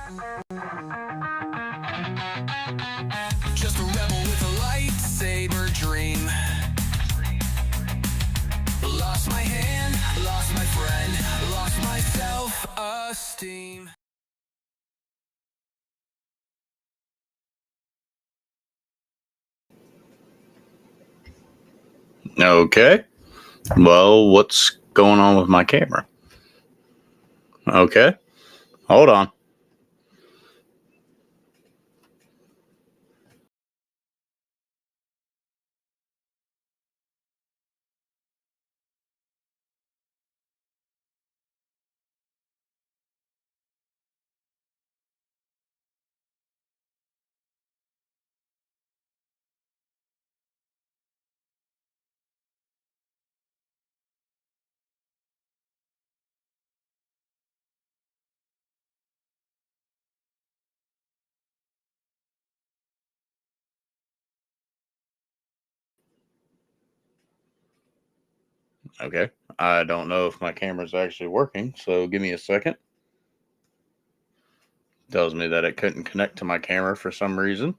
Just a rebel with a lightsaber dream. Lost my hand, lost my friend, lost my self-esteem. Okay. Well, what's going on with my camera? Okay. Hold on. Okay. I don't know if my camera's actually working, so give me a second. Tells me that it couldn't connect to my camera for some reason.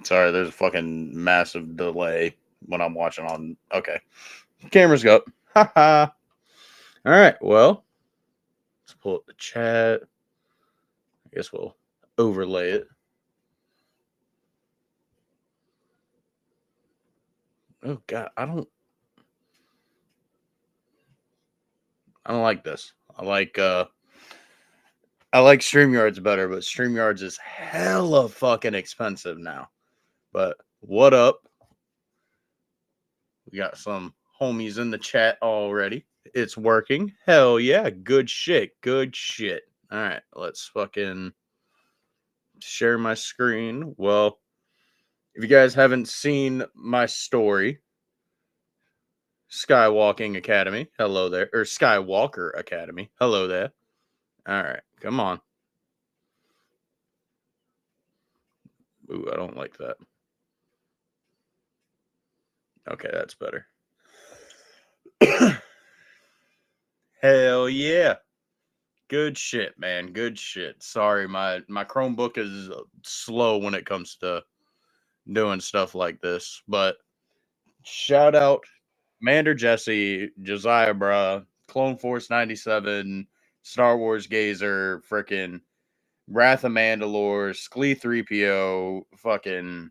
Sorry, there's a fucking massive delay when I'm watching on. Okay. Camera's go. Haha. All right. Well, let's pull up the chat. I guess we'll overlay it. Oh god, I don't like this. I like StreamYards better, but StreamYards is hella fucking expensive now. But what up? We got some homies in the chat already. It's working. Hell yeah. Good shit. Good shit. All right. Let's fucking share my screen. Well, if you guys haven't seen my story, Skywalking Academy. Hello there. Or Skywalker Academy. Hello there. All right. Come on. Ooh, I don't like that. Okay, that's better. Hell yeah. Good shit, man. Good shit. Sorry, my Chromebook is slow when it comes to doing stuff like this. But shout out Mander Jesse, Josiah Bra, Clone Force 97, Star Wars Gazer, frickin' Wrath of Mandalore, Sklee 3PO, fucking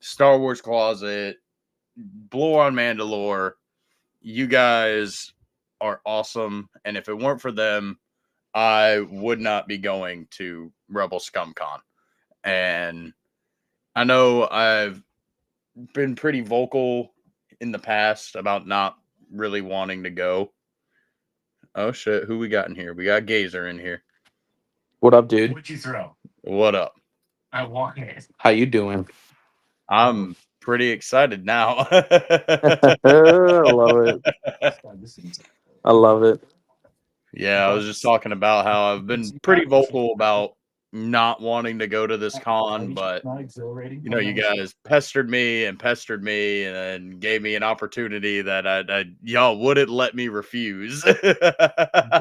Star Wars Closet, Blow on Mandalore. You guys are awesome. And if it weren't for them, I would not be going to Rebel Scum Con. And I know I've been pretty vocal in the past about not really wanting to go. Oh shit, who we got in here? We got Gazer in here. What up, dude? What'd you throw? What up? I want it. How you doing? I'm pretty excited now. I love it. I love it. Yeah, I was just talking about how I've been pretty vocal about not wanting to go to this con, but you know, you guys pestered me and then gave me an opportunity that I y'all wouldn't let me refuse.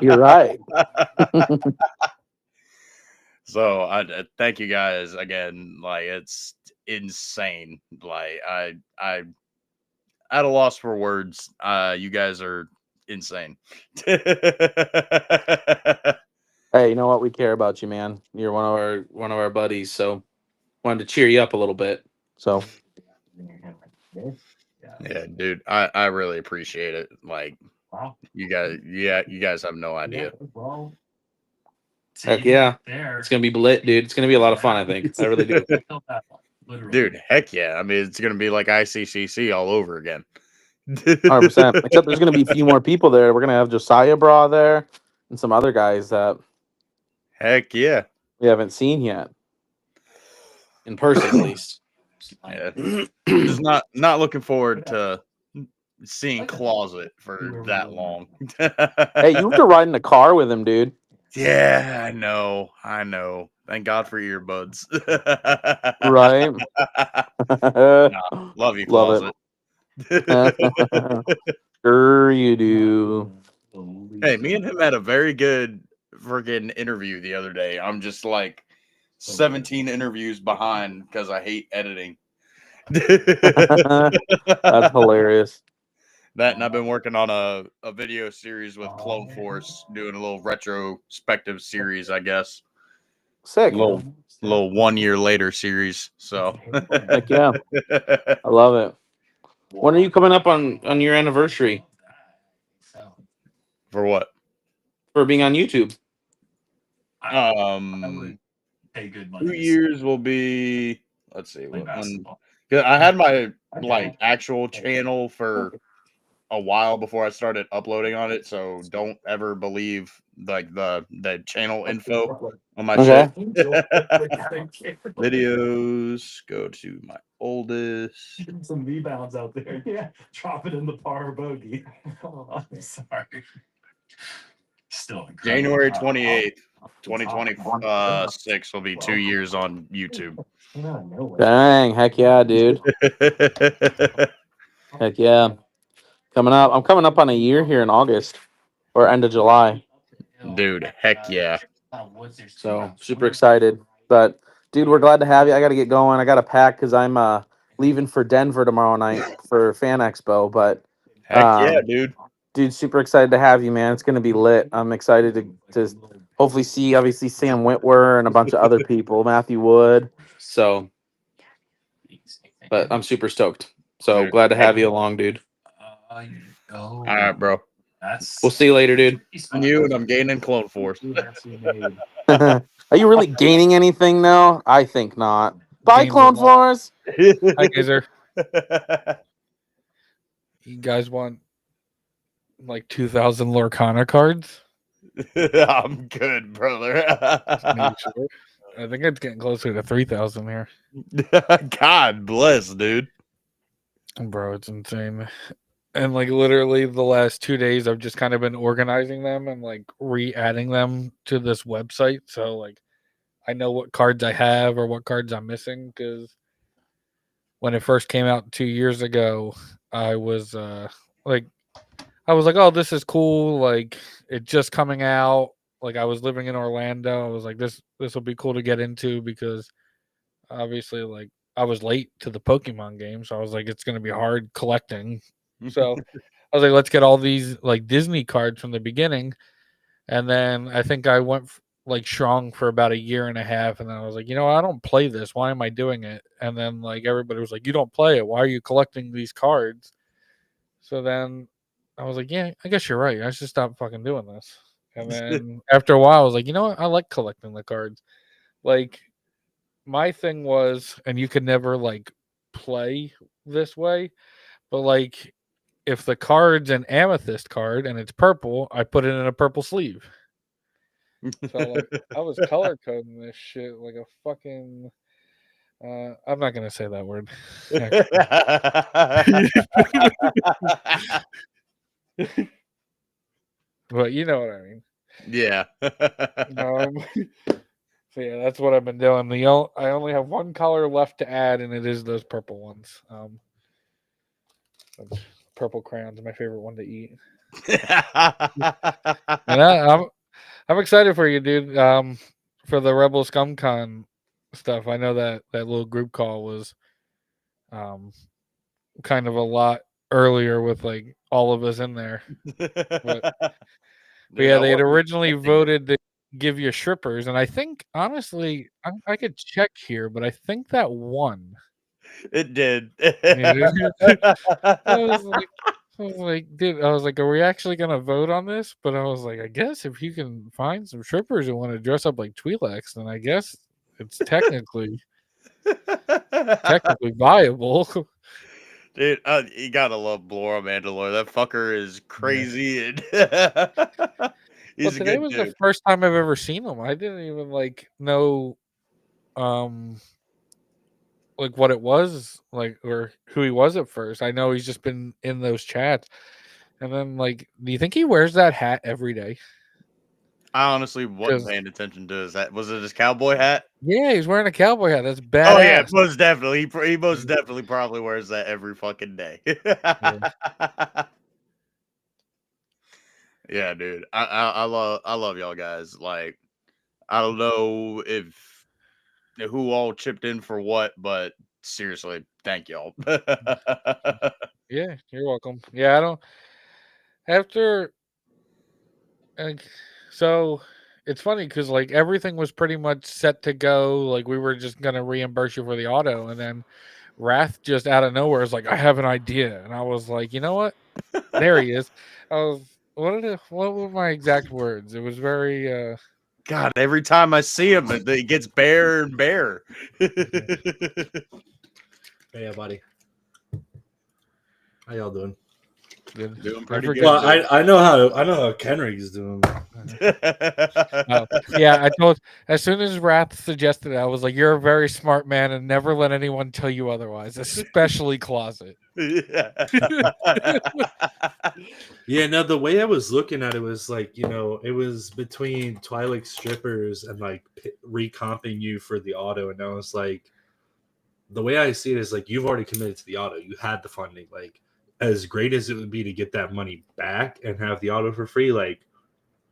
You're right. So I thank you guys again. Like, it's insane. Like, I at a loss for words. You guys are insane. Hey, you know what? We care about you, man. You're one of our buddies, so wanted to cheer you up a little bit. So Yeah, dude, I really appreciate it. Like, you guys have no idea. heck yeah, it's gonna be lit, dude. It's gonna be a lot of fun. I think. I really do. Dude, heck yeah. I mean, it's gonna be like ICCC all over again. 100%. Except there's gonna be a few more people there. We're gonna have Josiah Bra there and some other guys that Heck yeah. we haven't seen yet, in person at least. Yeah. Just not looking forward to seeing Closet for that long. Hey, you have to ride in a car with him, dude. Yeah, I know. Thank God for earbuds. Right? Love you, Love closet. it. Sure you do. Hey, me and him had a very good freaking interview the other day. I'm just like 17 interviews behind because I hate editing. That's hilarious. That and I've been working on a video series with Clone Force, doing a little retrospective series, I guess. Sick. Little 1 year later series. So Heck yeah. I love it. When are you coming up on your anniversary for what? for being on YouTube? 2 years will be. Let's see. When, 'cause I had my like actual channel for a while before I started uploading on it, so don't ever believe like the channel info on my Okay. shit. Videos, go to my oldest. Some rebounds out there. Yeah, drop it in the par bogey. Oh, I'm sorry. Still incredible. January 28th, 2026 will be 2 years on YouTube. Dang, heck yeah, dude. Heck yeah. Coming up. I'm coming up on a year here in August or end of July. Dude, heck yeah. So super excited. But dude, we're glad to have you. I gotta get going. I gotta pack because I'm leaving for Denver tomorrow night for Fan Expo. But Heck yeah, dude. dude, super excited to have you, man. It's gonna be lit. I'm excited to hopefully see obviously Sam Witwer and a bunch of other people, Matthew Wood. So but I'm super stoked. So Dude, glad to have you along, dude. All right, bro. We'll see you later, dude. You and I'm gaining Clone Force. Are you really gaining anything now? I think not. Bye, Gains a Clone lot. Force. Hi, Gazer. You guys want like 2,000 Lorcana cards? I'm good, brother. Maybe sure. I think it's getting closer to 3,000 here. God bless, dude. Bro, it's insane. And like literally the last 2 days, I've just kind of been organizing them and like re-adding them to this website. So like I know what cards I have or what cards I'm missing because when it first came out 2 years ago, I was like, oh, this is cool. Like it's just coming out. Like I was living in Orlando. I was like, this will be cool to get into because obviously like I was late to the Pokemon game, so I was like, it's gonna be hard collecting. So I was like, let's get all these like Disney cards from the beginning. And then I think I went like strong for about a year and a half. And then I was like, I don't play this. Why am I doing it? And then like everybody was like, you don't play it. Why are you collecting these cards? So then I was like, yeah, I guess you're right. I should stop fucking doing this. And then after a while, I was like, you know what? I like collecting the cards. Like my thing was, and you could never like play this way, but like if the card's an amethyst card and it's purple, I put it in a purple sleeve. So like I was color coding this shit like a fucking I'm not gonna say that word. But you know what I mean. Yeah. So yeah, that's what I've been doing. I only have one color left to add, and it is those purple ones. Purple crayon's my favorite one to eat. And I'm excited for you, dude. For the Rebel Scum Con stuff. I know that little group call was kind of a lot earlier with like all of us in there. But yeah, they had originally voted to give you strippers, and I think honestly, I could check here, but I think that won. It did. I was like, dude, I was like, are we actually gonna vote on this? But I was like, I guess if you can find some strippers who want to dress up like Twi'leks, then I guess it's technically viable. Dude, you gotta love Blora Mandalore. That fucker is crazy. And he's a Today good was dude. the first time I've ever seen him. I didn't even like know like what it was like or who he was at first. I know he's just been in those chats. And then like do you think he wears that hat every day? I honestly wasn't 'Cause- paying attention to his hat. Was it his cowboy hat? Yeah, he's wearing a cowboy hat. That's badass. Oh yeah, most definitely. He most definitely probably wears that every fucking day. Yeah, dude. I love y'all guys. Like, I don't know if who all chipped in for what, but seriously, thank y'all. Yeah, you're welcome. Yeah, I don't. After, like, so it's funny because like everything was pretty much set to go. Like we were just gonna reimburse you for the auto, and then Wrath just out of nowhere is like, "I have an idea," and I was like, "You know what? There he is." I was. What were my exact words? It was very God, every time I see him, it gets bare and bare. Hey, buddy. How y'all doing? good. Doing I pretty forget- good. Well, I know how Kenrig's doing. Oh, yeah, I told as soon as Wrath suggested it, I was like, "You're a very smart man, and never let anyone tell you otherwise, especially Closet." Yeah, no, the way I was looking at it was like, it was between Twilight Strippers and like recomping you for the auto. And I was like, the way I see it is like, you've already committed to the auto. You had the funding. Like, as great as it would be to get that money back and have the auto for free, like,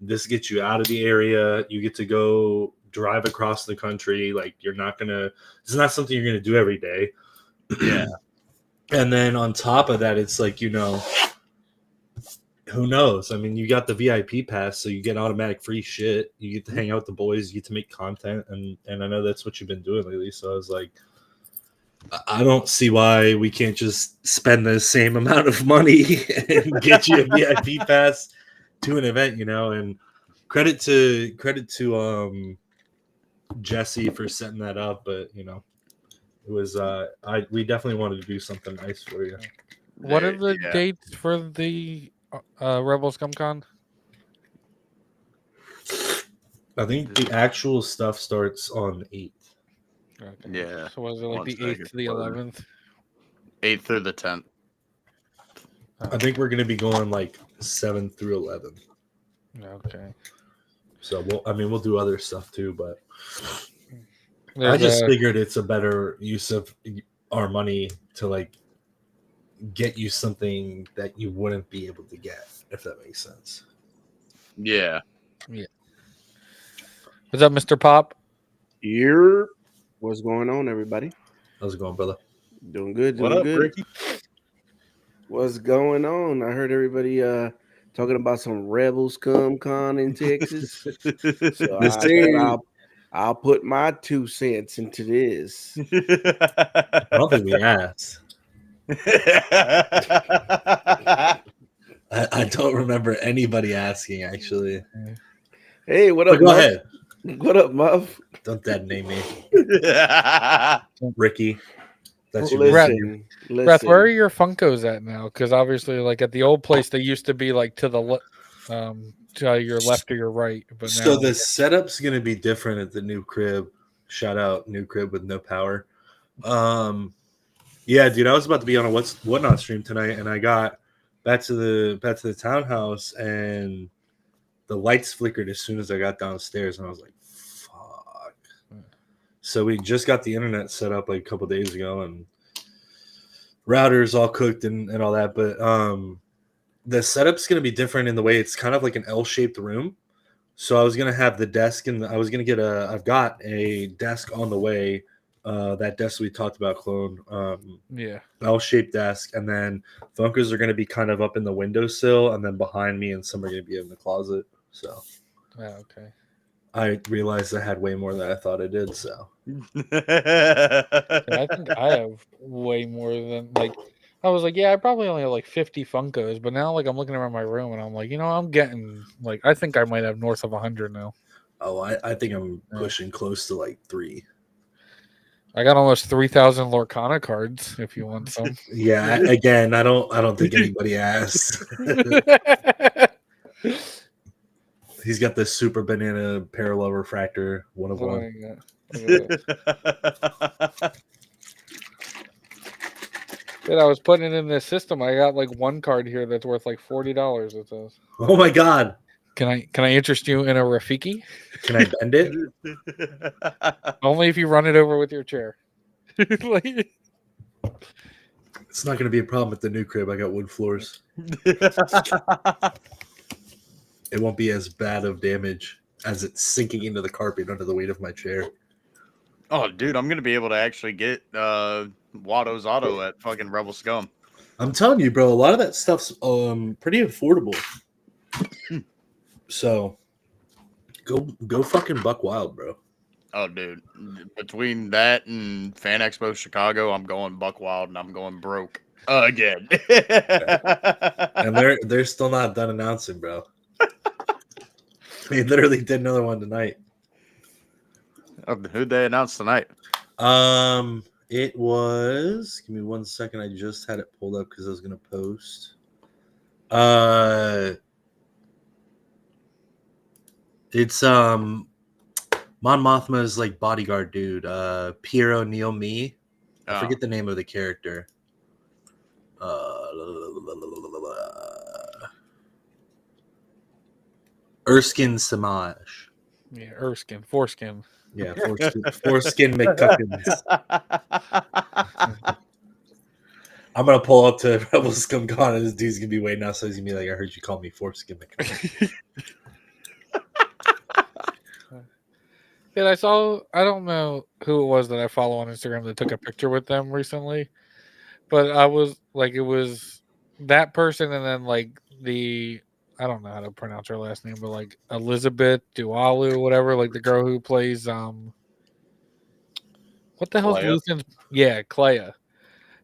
this gets you out of the area. You get to go drive across the country. Like, it's not something you're going to do every day. Yeah. And then on top of that, it's like, who knows? I mean, you got the VIP pass, so you get automatic free shit. You get to hang out with the boys. You get to make content, and I know that's what you've been doing lately. So I was like, I don't see why we can't just spend the same amount of money and get you a VIP pass to an event, And credit to Jesse for setting that up, but it was we definitely wanted to do something nice for you. What are the Yeah. dates for the Rebel Scum Con? I think the actual stuff starts on the 8th. Okay. Yeah. So was it like One the second, 8th to the word. 11th? 8th through the 10th. I think we're going to be going like 7 through 11. Okay. So we'll do other stuff too, but There's I just figured it's a better use of our money to like get you something that you wouldn't be able to get, if that makes sense. Yeah. What's up, Mr. Pop? Here, what's going on, everybody? How's it going, brother? Doing good. Doing What up, good. Ricky? What's going on? I heard everybody talking about some Rebel Scum Con in Texas. So I thought I'll put my 2 cents into this. I don't think we asked. I don't remember anybody asking, actually. Hey, what But up, go Muff? ahead. What up, Muff? Don't dead name me. Ricky. That's your Listen, Beth, where are your Funkos at now? Because obviously, like at the old place, they used to be like to the to your left or your right. But now, So the setup's gonna be different at the new crib. Shout out new crib with no power. Yeah, dude, I was about to be on a whatnot stream tonight, and I got back to the townhouse, and the lights flickered as soon as I got downstairs, and I was like, "Fuck!" So we just got the internet set up like a couple days ago, and routers all cooked and all that. But the setup's gonna be different in the way it's kind of like an L-shaped room. So I was gonna have the desk, and I was gonna get I've got a desk on the way. That desk we talked about, Clone. yeah, L-shaped desk, and then Funkers are going to be kind of up in the windowsill, and then behind me, and some are going to be in the closet. So, okay. I realized I had way more than I thought I did. So, I think I have way more than like. I was like, yeah, I probably only have like 50 Funkos, but now like I'm looking around my room and I'm like, I'm getting like I think I might have north of 100 now. I think I'm pushing close to like 3. I got almost 3,000 Lorcana cards. If you want some. Yeah. Again, I don't think anybody asked. He's got the super banana parallel refractor, one of one. Dude, I was putting it in this system. I got like one card here that's worth like $40. It says. Oh my god! Can I interest you in a Rafiki? Can I bend it? Only if you run it over with your chair. Like, It's not going to be a problem at the new crib. I got wood floors. It won't be as bad of damage as it's sinking into the carpet under the weight of my chair. Oh, dude, I'm gonna be able to actually get Watto's Auto at fucking Rebel Scum. I'm telling you, bro, a lot of that stuff's pretty affordable. So go fucking buck wild, bro. Oh, dude, between that and Fan Expo Chicago, I'm going buck wild and I'm going broke again. And they're still not done announcing, bro. They literally did another one tonight. Who'd they announce tonight? It was. Give me 1 second. I just had it pulled up because I was gonna post. It's Mon Mothma's like bodyguard dude. Pierre O'Neill Me. I forget the name of the character. Erskine Samaj. yeah, Erskine, foreskin. Yeah, foreskin McCuckins. I'm gonna pull up to Rebel Scum Con and this dude's gonna be waiting outside. He's gonna be like, "I heard you call me foreskin McCuckins." Yeah, I don't know who it was that I follow on Instagram that took a picture with them recently, but I was like, it was that person, and then like I don't know how to pronounce her last name, but like Elizabeth Dualu, whatever, like the girl who plays what the hell's Clea? Luthen's? Yeah, Clea.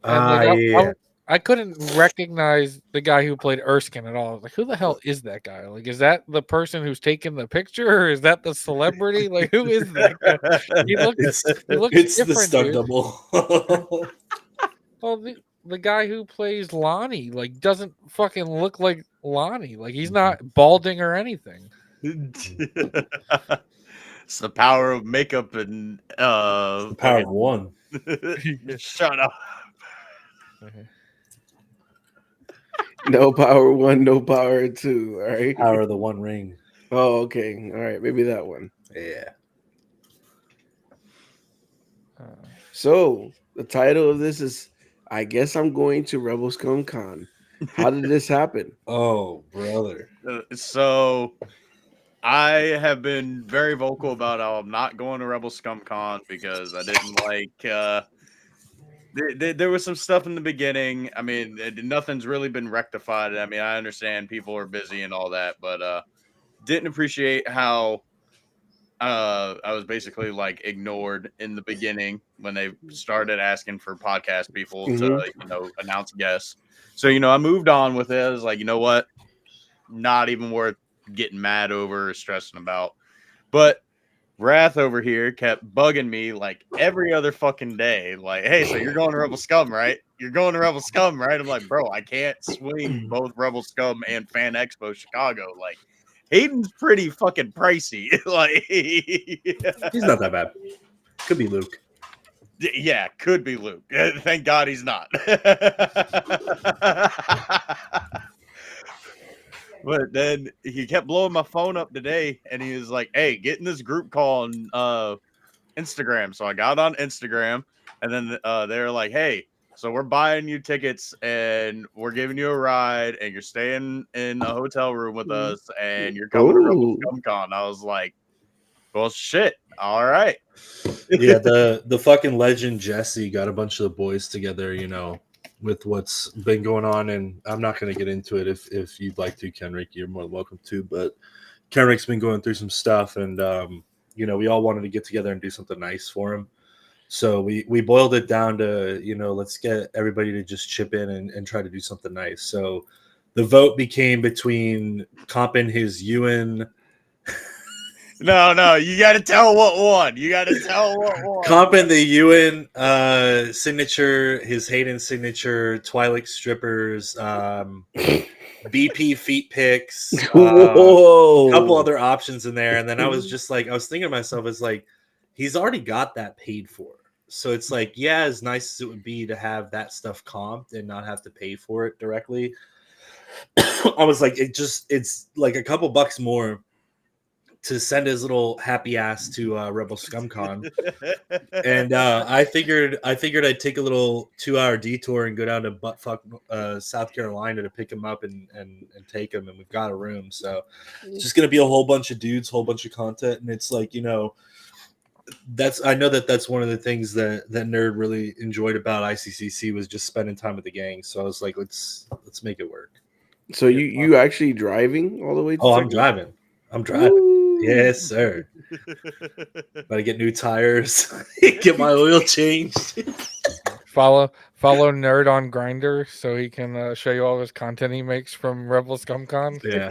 And like Yeah. I couldn't recognize the guy who played Erskine at all. I was like, who the hell is that guy? Like, is that the person who's taking the picture, or is that the celebrity? Like, who is that guy? He looks It's the different, stunt dude. double. Well, the guy who plays Lonnie like doesn't fucking look like Lonnie. Like, he's not balding or anything. It's the power of makeup and The power of one. Shut up. No power one, no power two. All right. Power of the one ring. Oh, okay. All right. Maybe that one. Yeah. So the title of this is I Guess I'm Going to Rebel Scum Con. How did this happen? Oh, brother. So I have been very vocal about how I'm not going to Rebel Scum Con because I didn't like there was some stuff in the beginning. I mean, nothing's really been rectified. I mean, I understand people are busy and all that, but didn't appreciate how I was basically like ignored in the beginning when they started asking for podcast people to, announce guests. So, I moved on with it. I was like, you know what? Not even worth getting mad over or stressing about. But Wrath over here kept bugging me like every other fucking day. Like, hey, so you're going to Rebel Scum, right? You're going to Rebel Scum, right? I'm like, bro, I can't swing both Rebel Scum and Fan Expo Chicago. Like, Hayden's pretty fucking pricey. Like, He's not that bad. Could be Luke. Yeah, could be Luke. Thank God he's not. But then he kept blowing my phone up today, and he was like, "Hey, get in this group call on Instagram." So I got on Instagram, and then they're like, "Hey, so we're buying you tickets, and we're giving you a ride, and you're staying in a hotel room with us, and you're coming to Rebel Scum Con." I was like, "Well, shit, all right." Yeah, the fucking legend Jesse got a bunch of the boys together, with what's been going on, and I'm not going to get into it. If you'd like to, Kenrick, you're more than welcome to. But Kenrick's been going through some stuff, and we all wanted to get together and do something nice for him. So we boiled it down to let's get everybody to just chip in and try to do something nice. So the vote became between comping his Ewan. No, you got to tell what won. You got to tell what won. Comping the Ewan signature, his Hayden signature, Twilight strippers, BP feet picks, a couple other options in there. And then I was thinking to myself, it's like, he's already got that paid for. So it's like, yeah, as nice as it would be to have that stuff comped and not have to pay for it directly. I was like, it's like a couple bucks more to send his little happy ass to Rebel Scum Con. And I figured I'd take a little 2-hour detour and go down to buttfuck South Carolina to pick him up and take him, and we've got a room. So it's just gonna be a whole bunch of dudes, whole bunch of content, and it's like, I know that's one of the things that Nerd really enjoyed about ICCC was just spending time with the gang. So I was like, let's make it work. So you actually driving all the way? To I'm driving. Woo. Yes, sir. About to get new tires, get my oil changed. Follow Nerd on Grinder so he can show you all his content he makes from Rebel Scum Con. Yeah,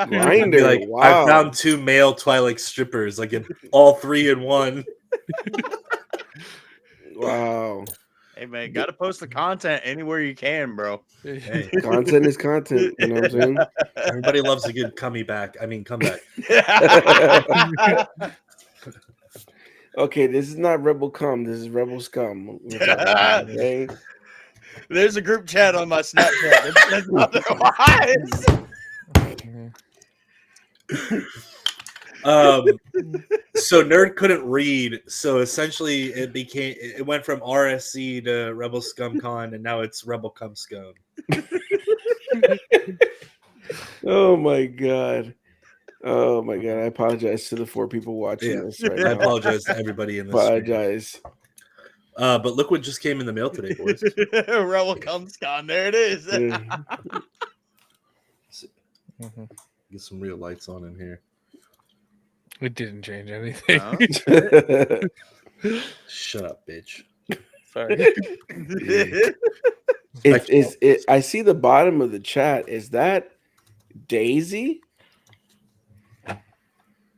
Grinder. like, Wow. I found 2 male Twilight strippers, like in all 3 in one. Wow. Hey man, gotta post the content anywhere you can, bro. Hey, Content is content. You know what I'm saying? everybody loves a good comeback. Okay, this is not Rebel Cum. This is Rebel Scum. We're talking about, okay? There's a group chat on my Snapchat. That's otherwise. So Nerd couldn't read, so essentially it went from RSC to Rebel Scum Con, and now it's Rebel Cum Scum. Oh my god. Oh my god. I apologize to the 4 people watching this right I now. apologize to everybody in this stream. Apologize. But look what just came in the mail today, boys. Rebel comes gone. There it is. Get some real lights on in here. It didn't change anything. Shut up, bitch. Sorry. I see the bottom of the chat. Is that Daisy?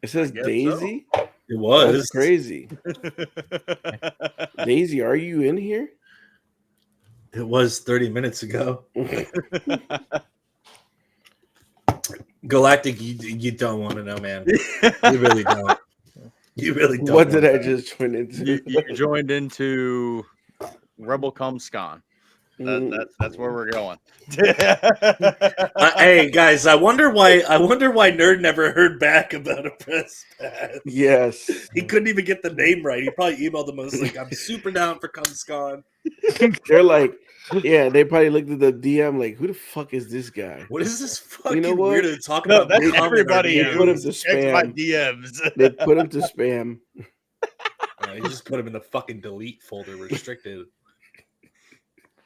It says Daisy. So. It was. That's crazy. Daisy, are you in here? It was 30 minutes ago. Galactic, you don't want to know, man. You really don't. You really don't. What did I just join into? You joined into Rebel Comes Con. That's where we're going. Hey guys, I wonder why Nerd never heard back about a press pass. Yes, He couldn't even get the name right. He probably emailed them. I was like, I'm super down for CumsCon. they're like, yeah. They probably looked at the DM like, who the fuck is this guy? What is this fucking what? weirdo talking No, about? that's cum in our everybody. DMs? They put him to Check my spam. DMs. They put him to spam. You just put him in the fucking delete folder, restricted,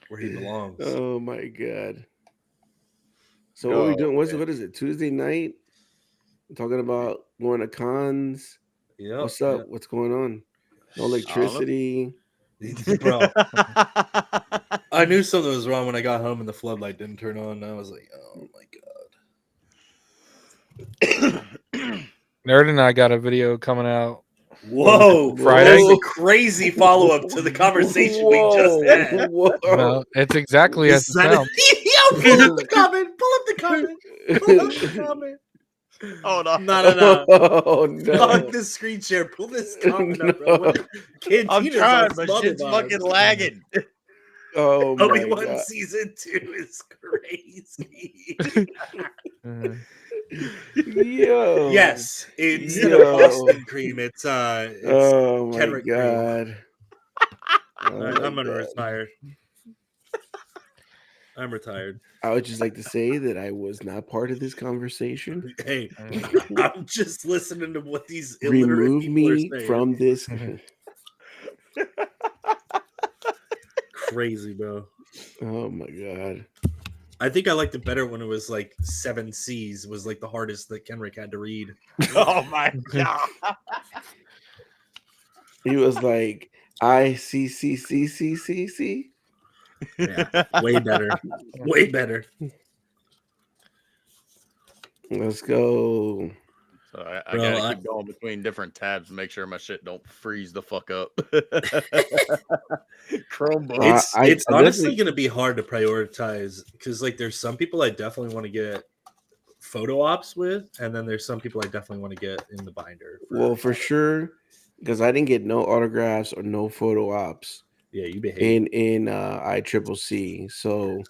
where he belongs. Oh my god. So what are we doing? What is it? Tuesday night? Talking about going to cons. Yeah. What's up? What's going on? No electricity. Bro, I knew something was wrong when I got home and the floodlight didn't turn on. And I was like, oh my god. Nerd and I got a video coming out. Whoa, Friday. That's a crazy follow up to the conversation we just had. Whoa. No, it's exactly as it sounds. Yo, pull up the comment. Pull up the comment. Pull up the comment. Oh no! No. Oh no! Fuck this screen share. Pull this comment up, bro. No. I'm trying, but shit's fucking lagging. Oh my Obi-Wan god! season 2 is crazy. Yo. Yes, instead Yo. of Boston cream, it's Oh my Kenrick cream. god! I'm gonna retire. I'm retired. I would just like to say that I was not part of this conversation. Hey, I'm just listening to what these illiterate Remove people me are saying. from this. Crazy, bro. Oh my god! I think I liked it better when it was like 7 C's was like the hardest that Kenrick had to read. Oh my god! He was like ICCCCCC. Yeah, way better. Way better. Let's go. So I Bro, gotta keep going between different tabs to make sure my shit don't freeze the fuck up. Chromebook. It's I honestly definitely- going to be hard to prioritize because like there's some people I definitely want to get photo ops with, and then there's some people I definitely want to get in the binder. Well, for sure, because I didn't get no autographs or no photo ops yeah, you behave. in ICCC. So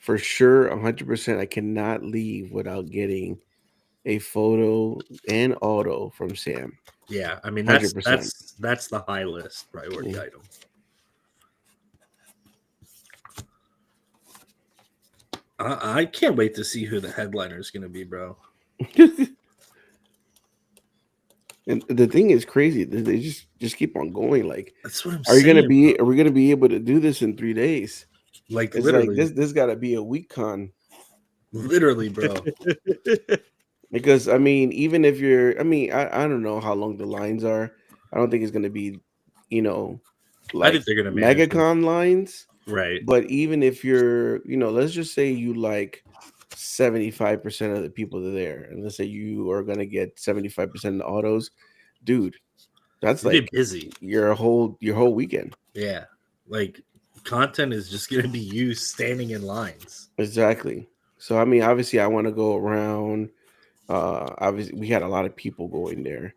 for sure, 100%. I cannot leave without getting a photo and auto from Sam. Yeah, I mean 100%. that's the high list priority Mm. item. I can't wait to see who the headliner is going to be, bro. And the thing is crazy. They just keep on going. Like, That's what I'm are you gonna saying. be? Bro. Are we gonna be able to do this in 3 days? Like It's like literally, this got to be a week con. literally, bro. Because I mean, even if you're, I don't know how long the lines are. I don't think it's gonna be, I like think they're going to manage it. MegaCon lines. Right. But even if you're, let's just say you like 75% of the people that are there, and let's say you are gonna get 75% of the autos, dude. That's You'll be like busy. your whole weekend. Yeah. Like content is just going to be you standing in lines. Exactly. So I mean, obviously, I want to go around. Obviously, we had a lot of people going there,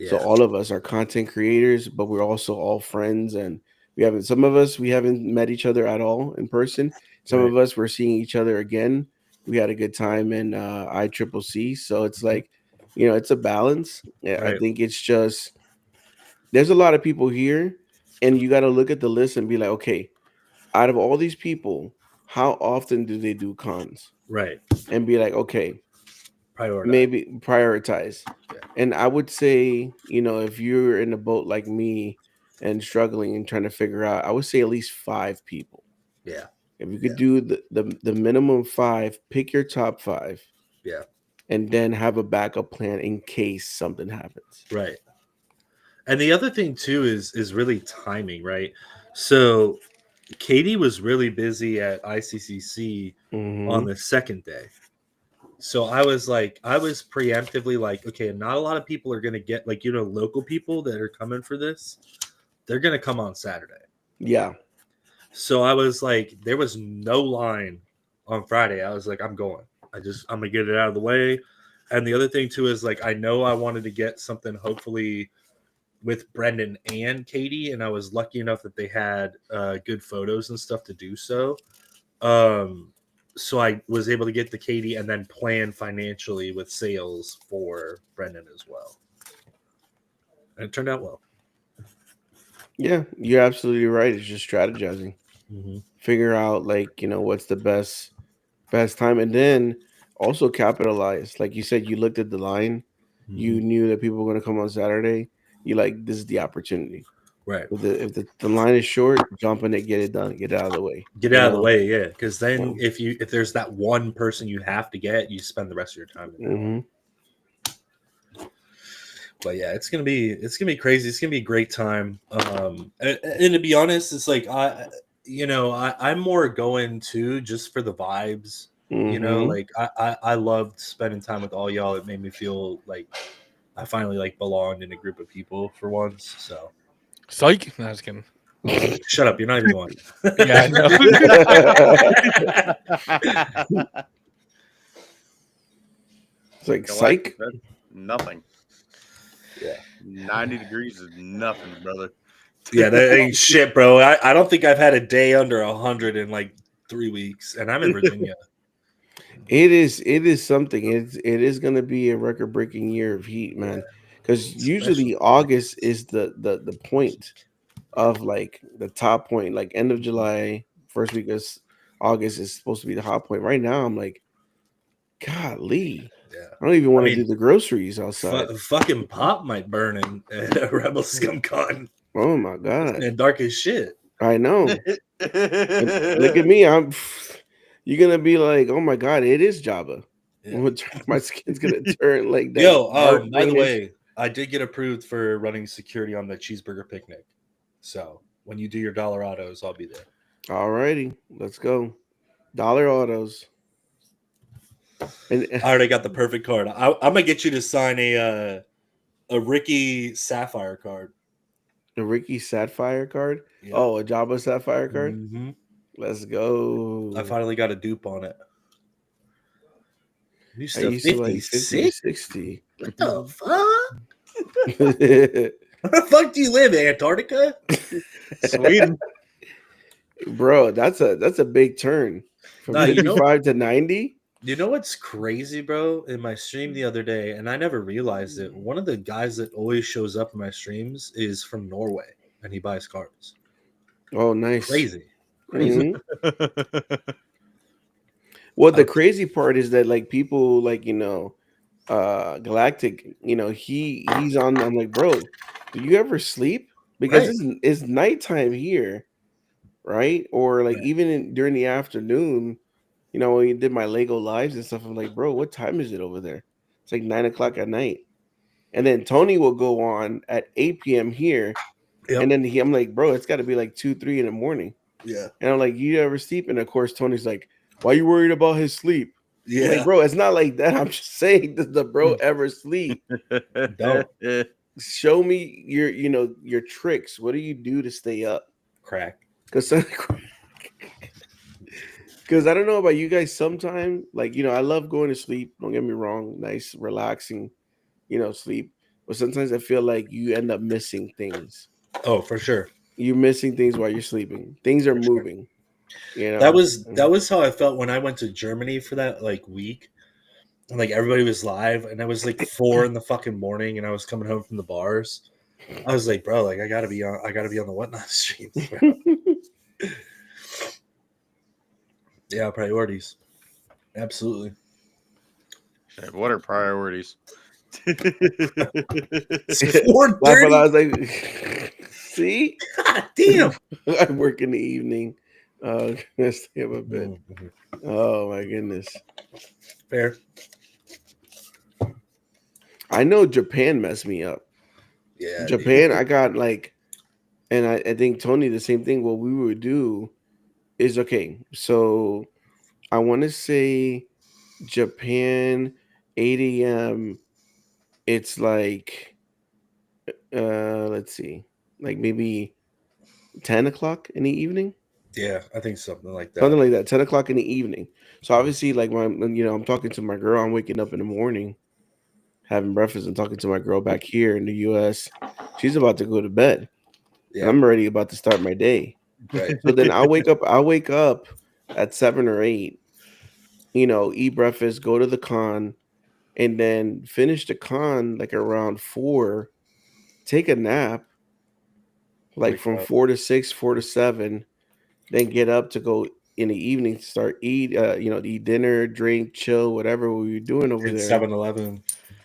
so Yeah. all of us are content creators, but we're also all friends, and some of us we haven't met each other at all in person. Some Right. of us we're seeing each other again. We had a good time in ICCC, so it's like, it's a balance. Yeah, I Right. think it's just there's a lot of people here, and you got to look at the list and be like, okay, out of all these people, how often do they do cons? Right. And be like, okay, Prioritize. maybe prioritize. Yeah. And I would say, if you're in a boat like me and struggling and trying to figure out, I would say at least 5 people. Yeah. If you could do the minimum 5, pick your top 5. Yeah. And then have a backup plan in case something happens. Right. And the other thing too is really timing, right? So Katie was really busy at ICCC on the second day. So I was preemptively like, okay, not a lot of people are going to get, like, local people that are coming for this. They're going to come on Saturday. Yeah. So I was like, there was no line on Friday. I was like, I'm going. I'm going to get it out of the way. And the other thing too is, like, I know I wanted to get something hopefully with Brendan and Katie, and I was lucky enough that they had good photos and stuff to do so. So I was able to get the Katie and then plan financially with sales for Brendan as well. And it turned out well. Yeah, you're absolutely right. It's just strategizing. Mm-hmm. Figure out, like, what's the best time, and then also capitalize. Like you said, you looked at the line, you knew that people were going to come on Saturday. You like, this is the opportunity. Right. If the line is short, jump in it, get it done, get it out of the way. Get it out of the way, yeah. Because then if there's that one person you have to get, you spend the rest of your time in that one. But yeah, it's gonna be crazy. It's gonna be a great time. And to be honest, it's like I'm more going to just for the vibes. Like I loved spending time with all y'all. It made me feel like I finally like belonged in a group of people for once. So Psych. No, I was kidding. Shut up! You're not even one. Yeah, I know. It's like psych. That's nothing. Yeah, 90 degrees is nothing, brother. Yeah, that ain't shit, bro. I don't think I've had a day under 100 in like 3 weeks, and I'm in Virginia. It is something. It is going to be a record breaking year of heat, man. Because usually August is the point of, like, the top point. Like end of July, first week of August is supposed to be the hot point. Right now, I'm like, golly. Yeah. I don't even want to do the groceries outside. Fucking pop might burn in Rebel Scum Con. Oh my god. And dark as shit. I know. Look at me. You're gonna be like, oh my god, it is Java. Yeah. My skin's gonna turn like that. Yo, by the way, I did get approved for running security on the cheeseburger picnic. So when you do your dollar autos, I'll be there. Alrighty, let's go. Dollar autos. And I already got the perfect card. I'm gonna get you to sign a Ricky Sapphire card. A Ricky Sapphire card? Yep. Oh, a Jabba Sapphire card? Mm-hmm. Let's go. I finally got a dupe on it. I used to like 50, 60. What the fuck? Where the fuck do you live, Antarctica? Sweden. Bro, that's a big turn. From No, you know- 55 to 90? You know what's crazy, bro? In my stream the other day, and I never realized it. One of the guys that always shows up in my streams is from Norway, and he buys cards. Oh, nice. Crazy. Mhm. Well, the Okay. crazy part is that like people like Galactic, he's on. I'm like, bro, do you ever sleep? Because Right. it's nighttime here, right? Or like Right. even during the afternoon, when you did my Lego lives and stuff, I'm like, bro, what time is it over there? It's like 9 o'clock at night. And then Tony will go on at 8 p.m. here, Yep. and then I'm like, bro, it's got to be like 2, 3 in the morning. Yeah. And I'm like, you ever sleep? And of course, Tony's like, why you worried about his sleep? I'm Yeah. like, bro, it's not like that. I'm just saying, does the bro ever sleep? Don't. Show me your tricks. What do you do to stay up? Crack. Because I don't know about you guys. Sometimes, like I love going to sleep. Don't get me wrong, nice, relaxing, sleep. But sometimes I feel like you end up missing things. Oh, for sure. You're missing things while you're sleeping. Things are For sure. moving. That was how I felt when I went to Germany for that like week. And like everybody was live, and I was like 4 in the fucking morning, and I was coming home from the bars. I was like, bro, like I gotta be on the Whatnot streams, bro. Yeah, priorities. Absolutely. Shit, what are priorities? It's Laugh 4:30. out loud, I was like, see, God damn. I work in the evening. Let's stay up a bit. Mhm. Oh my goodness. Fair. I know Japan messed me up. Yeah. Japan, I got like, and I think Tony the same thing. What we would do is okay. So I want to say Japan 8 a.m. It's like let's see, like maybe 10 o'clock in the evening. Yeah, I think something like that. Something like that, 10 o'clock in the evening. So obviously, like when I'm talking to my girl, I'm waking up in the morning, having breakfast, and talking to my girl back here in the US. She's about to go to bed. Yeah. And I'm already about to start my day. Right. So then I'll wake up at 7 or 8, eat breakfast, go to the con, and then finish the con like around 4, take a nap, like Wake from up. 4 to 6, 4 to 7, then get up to go in the evening to start eat dinner, drink, chill, whatever we were doing over It's there. 7-Eleven.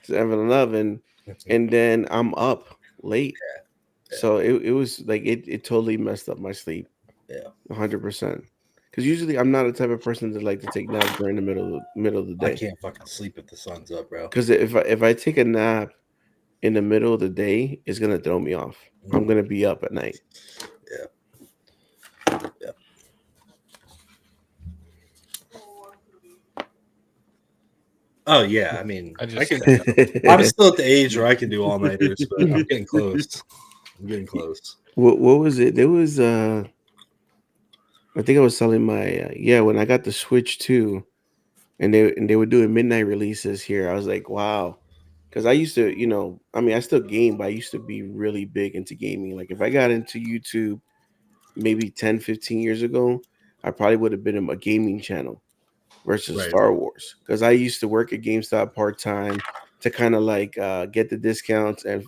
7-Eleven, and then I'm up late. Yeah. So it was like it totally messed up my sleep. Yeah. 100%. Because usually I'm not a type of person that like to take naps during the middle of the I day. can't fucking sleep if the sun's up, bro. Because if I take a nap in the middle of the day, it's gonna throw me off. I'm gonna be up at night. Yeah. Yeah. Oh yeah, I mean, I just I'm still at the age where I can do all nighters, but I'm getting close. What was it? There was I think I was selling my when I got the Switch 2, and they were doing midnight releases here. I was like, wow. Because I used to, I still game, but I used to be really big into gaming. Like if I got into YouTube maybe 10, 15 years ago, I probably would have been in a gaming channel versus Right. Star Wars. Because I used to work at GameStop part-time to kind of like get the discounts and,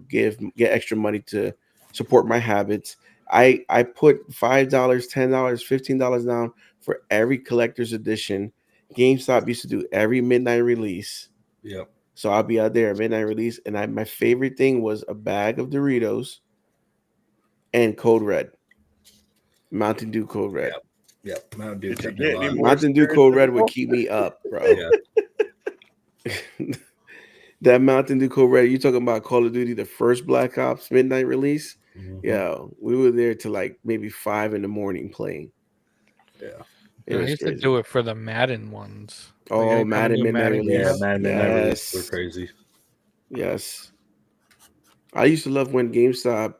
get extra money to support my habits. I put $5, $10, $15 down for every collector's edition. GameStop used to do every midnight release. Yep. So I'll be out there at midnight release, and my favorite thing was a bag of Doritos and Code Red, Mountain Dew Code Red. Yep. Mountain Dew. Did you kept me get any alive. more Mountain Dew spirits Code Red than would that? keep me up, bro. Yeah. That Mountain Dew Code Red, you talking about Call of Duty, the first Black Ops midnight release? Mhm. Yeah, we were there till like maybe 5 in the morning playing. Yeah. It I was used crazy. to do it for the Madden ones. Oh, anytime a Madden new midnight Madden came release. Yeah, out. man, midnight release were crazy. Yes. I used to love when GameStop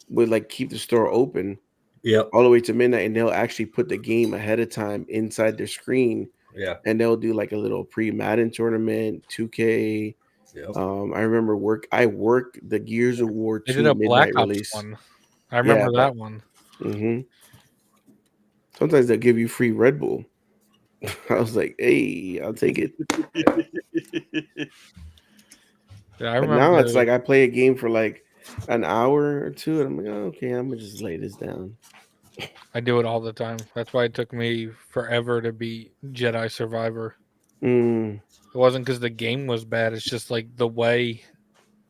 would like keep the store open Yep. all the way to midnight, and they'll actually put the game ahead of time inside their screen, Yeah. and they'll do like a little pre-Madden tournament, 2K. Yep. I remember I worked the Gears of War They 2 did a midnight Black Ops release. one. I remember that one. Mm-hmm. Sometimes they'll give you free Red Bull. I was like, hey, I'll take it. Yeah, I But now it's remember. like I play a game for like an hour or two, and I'm like, oh, okay, I'm gonna just lay this down. I do it all the time. That's why it took me forever to beat Jedi Survivor. Mm, It wasn't because the game was bad. It's just like the way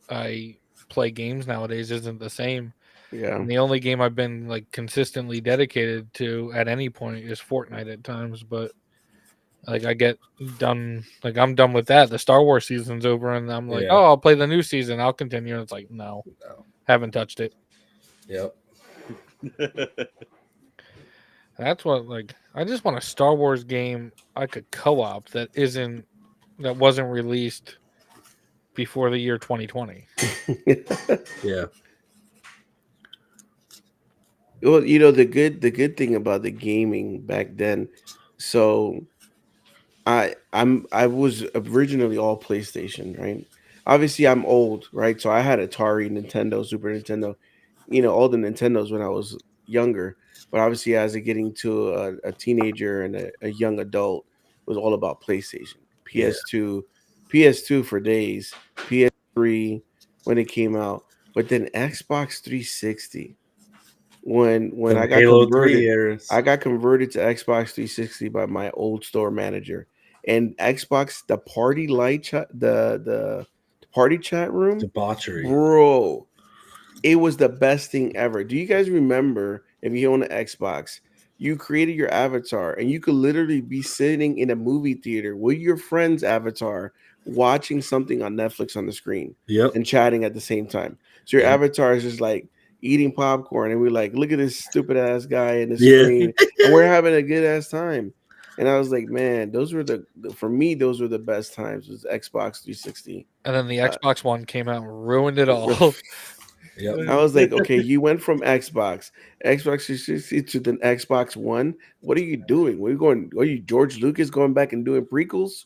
I play games nowadays isn't the same. yeah. And the only game I've been like consistently dedicated to at any point is Fortnite at times. But like I get done, like I'm done with that. The Star Wars season's over, and I'm like, Yeah. oh, I'll play the new season. I'll continue. And it's like, no, No. haven't touched it. Yep. That's what like I just want a Star Wars game I could co-op that wasn't released before the year 2020. Yeah. Well, the good thing about the gaming back then, so I was originally all PlayStation, right? Obviously, I'm old, right? So I had Atari, Nintendo, Super Nintendo, all the Nintendos when I was younger. But obviously, as I getting to a teenager and a young adult, it was all about PlayStation, Yeah. PS2 for days, PS3 when it came out, but then Xbox 360 when Them I got Halo 3 converted. eras. I got converted to Xbox 360 by my old store manager. And Xbox, the party light chat, the party chat room, Debauchery. bro, it was the best thing ever. Do you guys remember if you own an Xbox, you created your avatar and you could literally be sitting in a movie theater with your friend's avatar watching something on Netflix on the screen Yep. and chatting at the same time. So your Yep. avatar is just like eating popcorn and we're like, look at this stupid ass guy in the Yeah. screen and we're having a good ass time. And I was like, man, those were for me, those were the best times was Xbox 360. And then the Uh, Xbox One came out and ruined it all. Yep. I was like, okay, you went from Xbox 360 to the Xbox One. What are you doing? Where are you going? Are you George Lucas going back and doing prequels?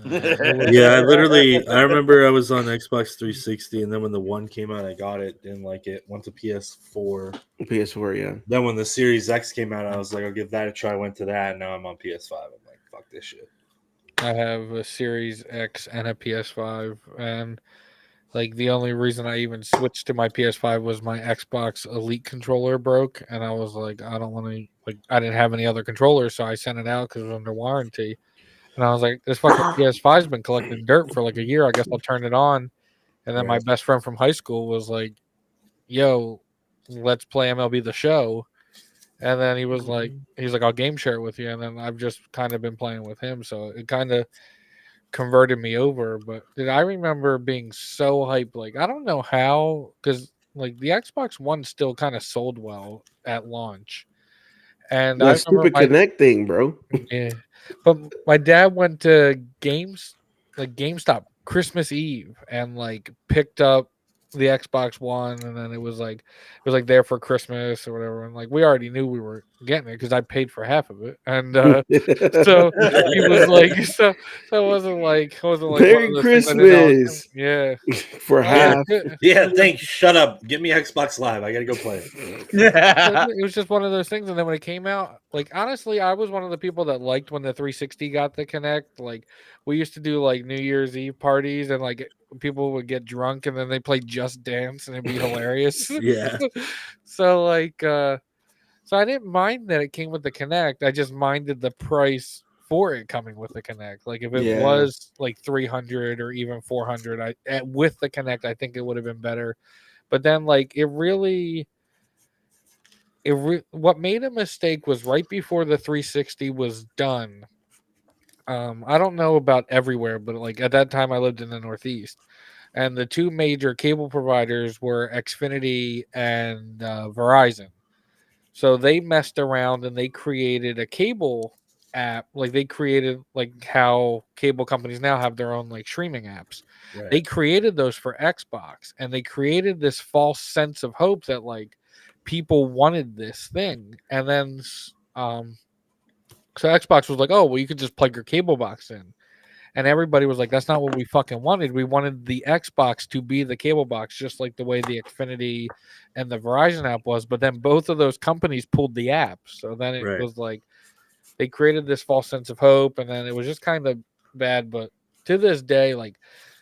Yeah, I remember I was on Xbox 360, and then when the one came out, I got it, didn't like it, went to PS4. PS4, yeah. Then when the Series X came out, I was like, I'll give that a try. Went to that, and now I'm on PS5. I'm like, fuck this shit. I have a Series X and a PS5, and like the only reason I even switched to my PS5 was my Xbox Elite controller broke, and I was like, I don't want to like I didn't have any other controllers, so I sent it out because it was under warranty. And I was like, this fucking PS5's been collecting dirt for like a year. I guess I'll turn it on. And then my Right. best friend from high school was like, yo, let's play MLB The Show. And then he's like, I'll game share it with you. And then I've just kind of been playing with him. So it kind of converted me over. But did I remember being so hyped? Like, I don't know how, because like the Xbox One still kind of sold well at launch. And I The remember stupid Connect thing, bro. yeah. But my dad went to GameStop Christmas Eve and like picked up the Xbox One, and then it was like there for Christmas or whatever. And like we already knew we were getting it because I paid for half of it. And so he was like so it wasn't like one Merry of those things I didn't know. Christmas Yeah. for Yeah. half. Yeah, thanks. Shut up. Get me Xbox Live. I gotta go play it. It was just one of those things, and then when it came out, like honestly, I was one of the people that liked when the 360 got the Connect. Like we used to do like New Year's Eve parties, and like people would get drunk, and then they play Just Dance, and it'd be hilarious. Yeah. So so I didn't mind that it came with the Connect. I just minded the price for it coming with the Connect. Like if it Yeah. was like 300 or even 400, with the Connect, I think it would have been better. But then like what made a mistake was right before the 360 was done. I don't know about everywhere, but like at that time I lived in the Northeast, and the two major cable providers were Xfinity and Verizon. So they messed around and they created a cable app. Like they created like how cable companies now have their own like streaming apps. Right. They created those for Xbox, and they created this false sense of hope that like people wanted this thing. And then so Xbox was like, oh well, you could just plug your cable box in. And everybody was like, that's not what we fucking wanted. We wanted the Xbox to be the cable box, just like the way the Xfinity and the Verizon app was. But then both of those companies pulled the app. So then it Right. was like they created this false sense of hope, and then it was just kind of bad. But to this day, like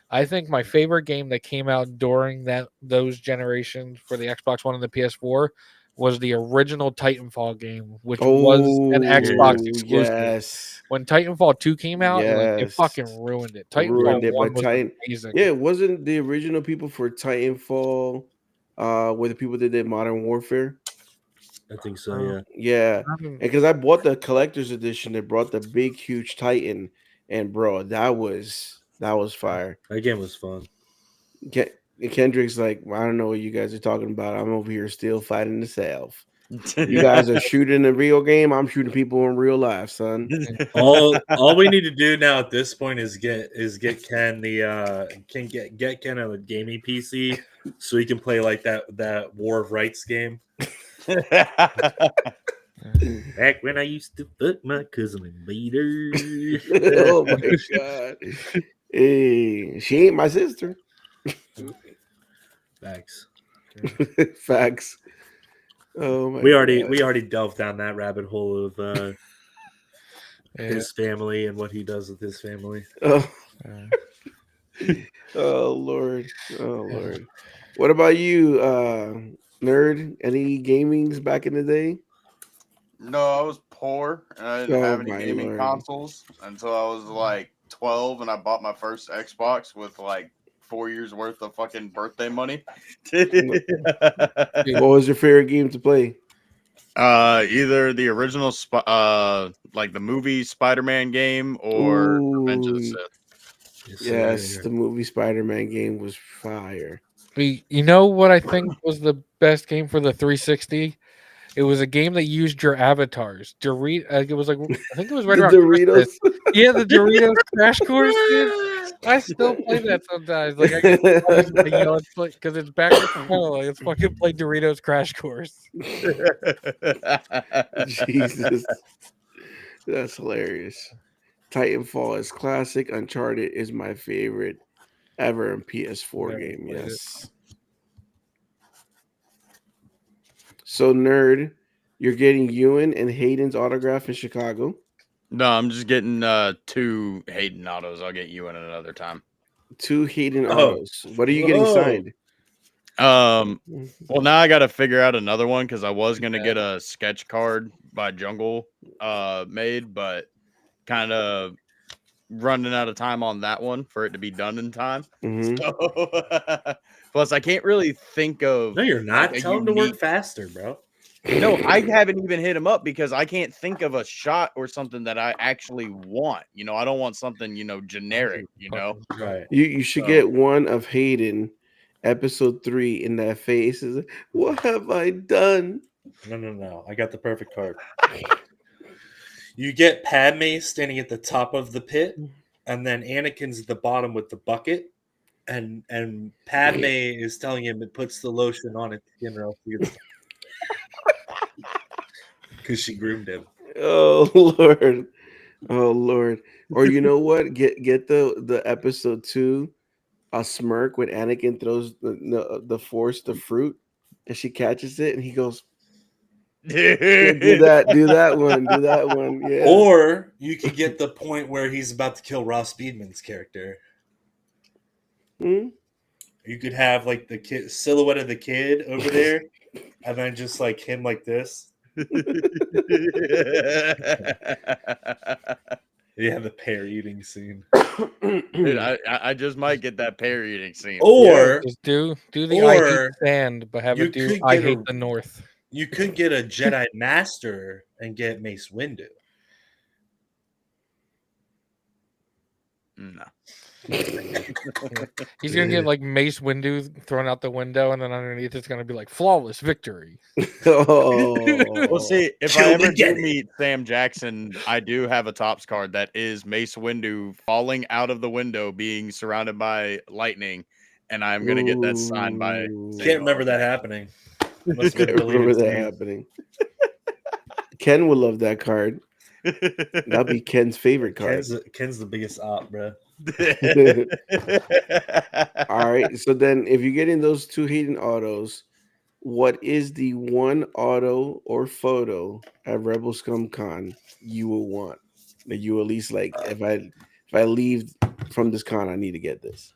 I think my favorite game that came out during those generations for the Xbox One and the PS4 was the original Titanfall game, which was an Xbox exclusive. Yes. When Titanfall 2 came out, like it Yes. fucking ruined it. Ruined Titanfall it, 1 but was Titan. amazing. Yeah, it wasn't the original people for Titanfall were the people that did Modern Warfare. I think so. Yeah. Yeah, I don't- because I bought the collector's edition. They brought the big, huge Titan, and bro, that was fire. That game was fun. Kendrick's like, I don't know what you guys are talking about. I'm over here still fighting the self. You guys are shooting a real game. I'm shooting people in real life, son. All we need to do now at this point is get Ken get Ken a gaming PC so he can play like that War of Rights game. Back when I used to fuck my cousin and beat her. Oh my god. Hey, she ain't my sister. Facts. Facts. Oh my We God. already delved down that rabbit hole of his family and what he does with his family. Oh. Oh Lord. Oh Lord. What about you, nerd? Any gamings back in the day? No, I was poor and I didn't Oh, have any my gaming Lord. consoles until I was like 12 and I bought my first Xbox with like 4 years worth of fucking birthday money. What was your favorite game to play? Either the original like the movie Spider-Man game or Revenge of the Ooh, Sith. yes, the movie Spider-Man game was fire. You know what I think was the best game for the 360? It was a game that used your avatars. It was like I think it was right The around Doritos. Christmas. Yeah, the Doritos Crash Course, dude. I still play that sometimes. Like I get let's play because it's backwards compatible. Like, let's fucking play Doritos Crash Course. Jesus, that's hilarious. Titanfall is classic. Uncharted is my favorite ever in PS4 Never game. played it. Yes. So nerd, you're getting Ewan and Hayden's autograph in Chicago. No, I'm just getting 2 Hayden autos. I'll get you in another time. 2 Hayden Oh. autos. What are you getting Whoa. signed? Well, now I got to figure out another one because I was gonna get a sketch card by Jungle made, but kind of running out of time on that one for it to be done in time. Mhm. So, plus, I can't really think of. No, you're not. like, a Tell him to work unique- faster, bro. No, I haven't even hit him up because I can't think of a shot or something that I actually want. You know, I don't want something, generic, Right. You should get one of Hayden, episode 3, in that face. Is what have I done? No. I got the perfect card. You get Padme standing at the top of the pit, and then Anakin's at the bottom with the bucket, and Padme is telling him it puts the lotion on its skin or else he gets because she groomed him. Oh Lord. Oh Lord. Or you know what? Get the episode 2, a smirk when Anakin throws the force, the fruit, and she catches it, and he goes, yeah, do that one. Yeah. Or you could get the point where he's about to kill Ross Speedman's character. Hmm? You could have like the kid silhouette of the kid over there, and then just like him like this. Yeah, the pear eating scene. Dude, I just might get that pear eating scene. Or Just do the I hate Or sand, but have you it do could I get hate a- the North. you could get a Jedi Master and get Mace Windu. No. He's gonna get like Mace Windu thrown out the window, and then underneath it's gonna be like flawless victory. Oh. Well, see, if Kill I the ever do Jedi. meet Sam Jackson, I do have a tops card that is Mace Windu falling out of the window, being surrounded by lightning, and I'm gonna get that signed by. Ooh. Can't remember that happening. Must have Can't been remember deleted that scene. happening. Ken would love that card. That'd be Ken's favorite card. Ken's the biggest op, bro. All right. So then, if you're getting those 2 Hayden autos, What is the one auto or photo at Rebel Scum Con you will want? That you at least like if I leave from this con, I need to get this.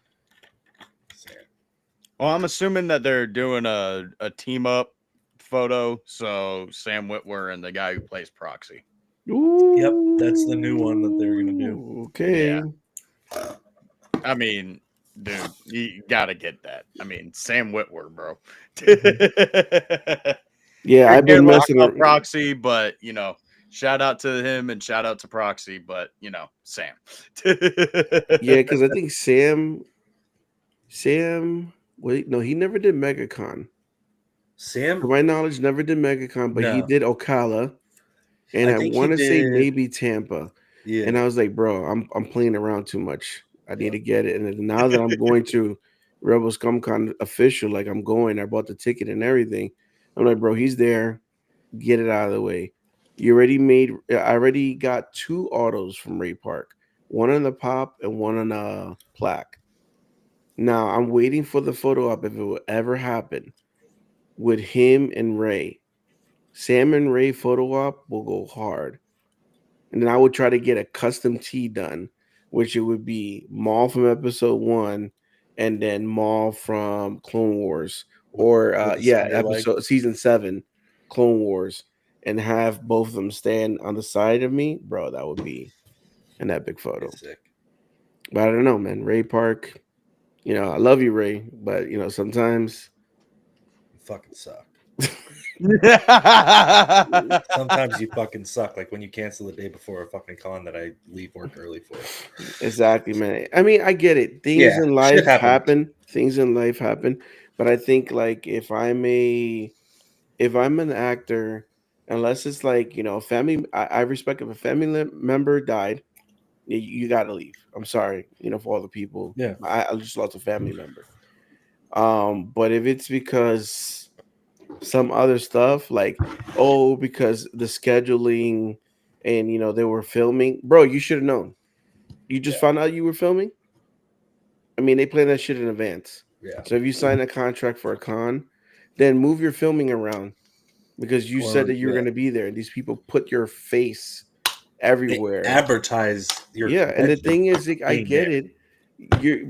Well, I'm assuming that they're doing a team up photo. So Sam Witwer and the guy who plays Proxy. Ooh, Yep, that's the new one that they're gonna do. Okay. Yeah. I mean, dude, you gotta get that. I mean, Sam Witwer, bro. Yeah, I've Could care been less messing about around. Proxy, but shout out to him and shout out to Proxy, but Sam. Yeah, because I think Sam, wait, no, he never did MegaCon. To Sam, my knowledge, never did MegaCon, but he no, did Ocala, and I I think he want to say did. maybe Tampa. Yeah, And I was like, bro, I'm playing around too much. I need to get it. And then now that I'm going to Rebel Scum Con official, like I'm going, I bought the ticket and everything. I'm like, bro, he's there. Get it out of the way. I already got 2 autos from Ray Park, one on the pop and one on a plaque. Now I'm waiting for the photo up if it will ever happen with him and Ray. Sam and Ray photo op will go hard. And then I would try to get a custom tee done, which it would be Maul from episode 1 and then Maul from Clone Wars, or with the spider leg. episode season 7 Clone Wars, and have both of them stand on the side of me. Bro, that would be an epic photo. It's sick. But I don't know, man. Ray Park, I love you, Ray, but sometimes You fucking suck. Sometimes you fucking suck. Like when you cancel the day before a fucking con that I leave work early for. exactly, man. I mean, I get it. Things Yeah, in shit life happens. happen. Things in life happen. But I think like if I'm an actor, unless it's like, family, I respect if a family member died, you got to leave. I'm sorry, for all the people. Yeah. I just lost a family member. But if it's because some other stuff, like, oh, because the scheduling and, they were filming, bro, you should have known. You just found out you were filming? I mean, they plan that shit in advance. Yeah. So if you sign a contract for a con, then move your filming around because you said Or, that you were yeah. going to be there. And these people put your face They everywhere. advertise your Yeah, and the convention thing is, like, I being get there. it.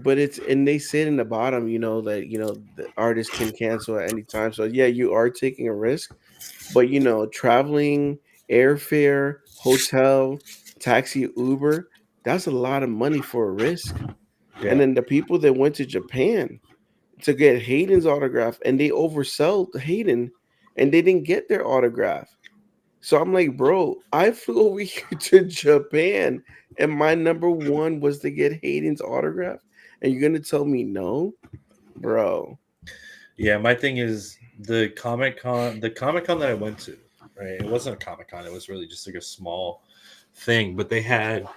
But it's and they said in the bottom, that the artist can cancel at any time. So yeah, you are taking a risk, but traveling, airfare, hotel, taxi, Uber, that's a lot of money for a risk. Yeah. And then the people that went to Japan to get Hayden's autograph and they oversold Hayden and they didn't get their autograph. So I'm like, bro, I flew over here to Japan and my number one was to get Hayden's autograph. And you're gonna tell me no, bro? Yeah, my thing is the Comic Con that I went to, right? It wasn't a Comic Con, it was really just like a small thing, but they had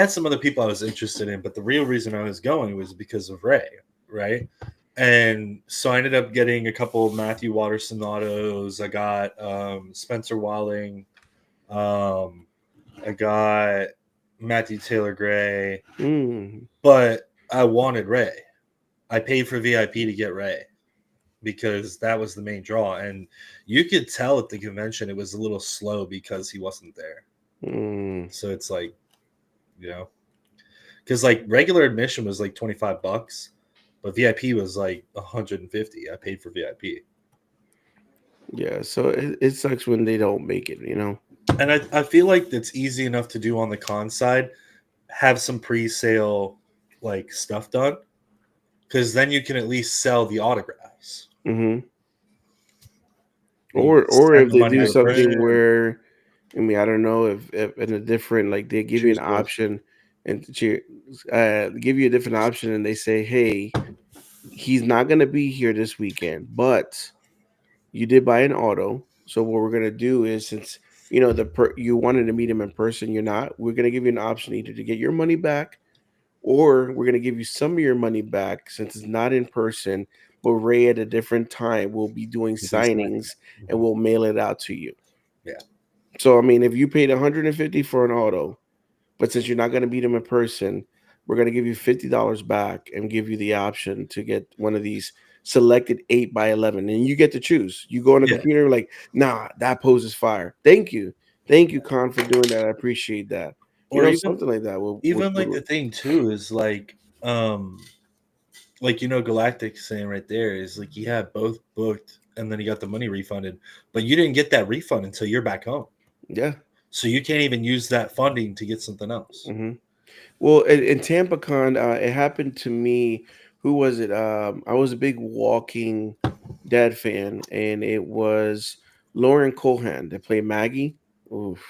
some other people I was interested in, but the real reason I was going was because of Ray, right? And so I ended up getting a couple of Matthew Watterson autos. I got Spencer Walling. I got Matthew Taylor Gray. But I wanted Ray. I paid for VIP to get Ray because that was the main draw. And you could tell at the convention it was a little slow because he wasn't there. So it's like, because like regular admission was like $25, but VIP was like $150. I paid for VIP. Yeah, so it sucks when they don't make it, And I feel like it's easy enough to do on the con side, have some pre-sale like stuff done, because then you can at least sell the autographs. Mm-hmm. Or if they do something where, I mean, I don't know if in a different, like they give you an option and give you a different option and they say, hey, he's not going to be here this weekend, but you did buy an auto. So what we're going to do is, since, you wanted to meet him in person, you're not, we're going to give you an option either to get your money back or we're going to give you some of your money back since it's not in person, but Ray at a different time will be doing signings and we'll mail it out to you. Yeah. So, I mean, if you paid $150 for an auto, but since you're not going to meet him in person, we're going to give you $50 back and give you the option to get one of these selected 8x11, and you get to choose. You go on the Yeah. computer like, nah, that pose is fire. Thank you, Con, for doing that. I appreciate that. Or even Something like that. even like the thing too is like Galactic saying right there is like you had both booked and then you got the money refunded, but you didn't get that refund until you're back home. Yeah. So you can't even use that funding to get something else. Mm-hmm. Well, in Tampa Con, it happened to me. Who was it? I was a big Walking Dead fan, and it was Lauren Cohan that played Maggie. Oof,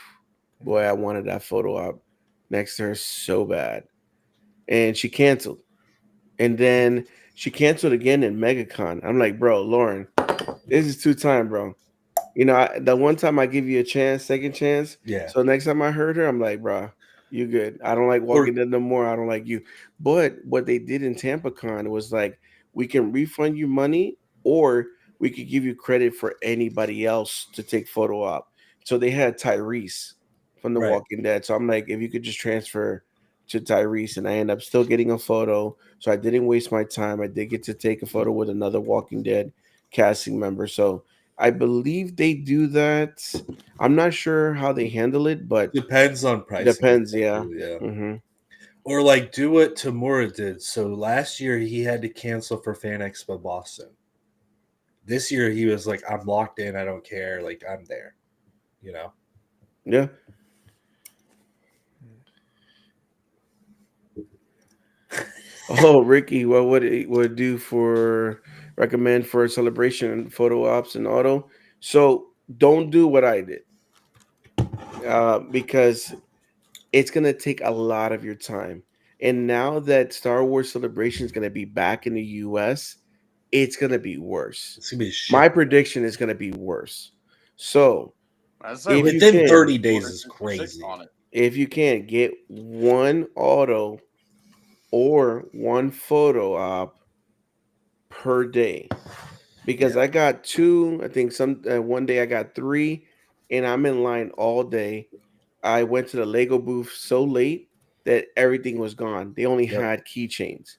boy, I wanted that photo op next to her so bad, and she canceled. And then she canceled again in MegaCon. I'm like, bro, Lauren, this is 2 time, bro. The one time I give you a chance, second chance. Yeah. So next time I heard her, I'm like, bro, you good. I don't like Or- Walking Dead no more. I don't like you. But what they did in Tampa Con was like, we can refund you money, or we could give you credit for anybody else to take photo op. So they had Tyrese from The Right. Walking Dead. So I'm like, if you could just transfer to Tyrese, and I end up still getting a photo. So I didn't waste my time. I did get to take a photo with another Walking Dead casting member. So I believe they do that. I'm not sure how they handle it, but Depends on pricing. depends. Yeah. Yeah. Mm-hmm. Or like do what Tamura did. So last year he had to cancel for Fan Expo Boston. This year he was like, I'm locked in. I don't care. Like I'm there. Yeah. Oh, Ricky, what would it do for recommend for a celebration photo ops and auto? So don't do what I did, because it's gonna take a lot of your time. And now that Star Wars Celebration is gonna be back in the US, it's gonna be worse. It's gonna be shit. My prediction is gonna be worse. So I'd say if we you Within can, 30 days is 466 crazy. on it. if you can get one auto or one photo op per day, because I got two. I think one day I got three, and I'm in line all day. I went to the Lego booth so late that everything was gone. They only Yep. had keychains,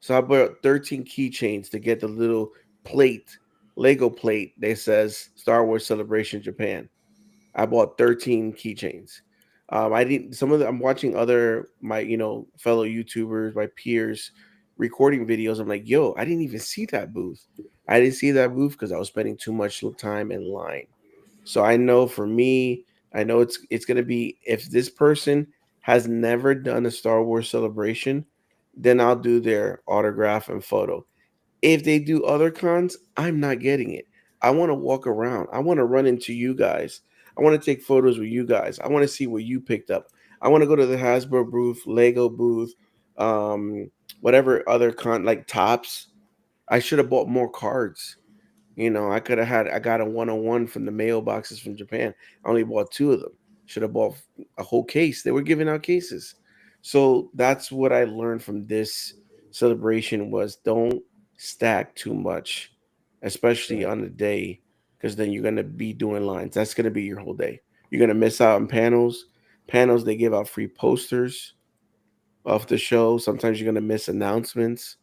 so I bought 13 keychains to get the little plate, Lego plate that says Star Wars Celebration Japan. I bought 13 keychains. I didn't. Some of the, I'm watching other my fellow YouTubers, my peers, recording videos. I'm like, yo, I didn't even see that booth. I didn't see that booth because I was spending too much time in line. So I know for me, I know it's gonna be, if this person has never done a Star Wars celebration, then I'll do their autograph and photo. If they do other cons, I'm not getting it. I want to walk around. I want to run into you guys. I want to take photos with you guys. I want to see what you picked up. I want to go to the Hasbro booth, Lego booth, whatever other con like Tops. I should have bought more cards. I could have had. I got a 101 from the mailboxes from Japan. I only bought two of them. Should have bought a whole case. They were giving out cases. So that's what I learned from this celebration was don't stack too much, especially on the day, because then you're gonna be doing lines. That's gonna be your whole day. You're gonna miss out on panels. Panels, they give out free posters of the show. Sometimes you're gonna miss announcements.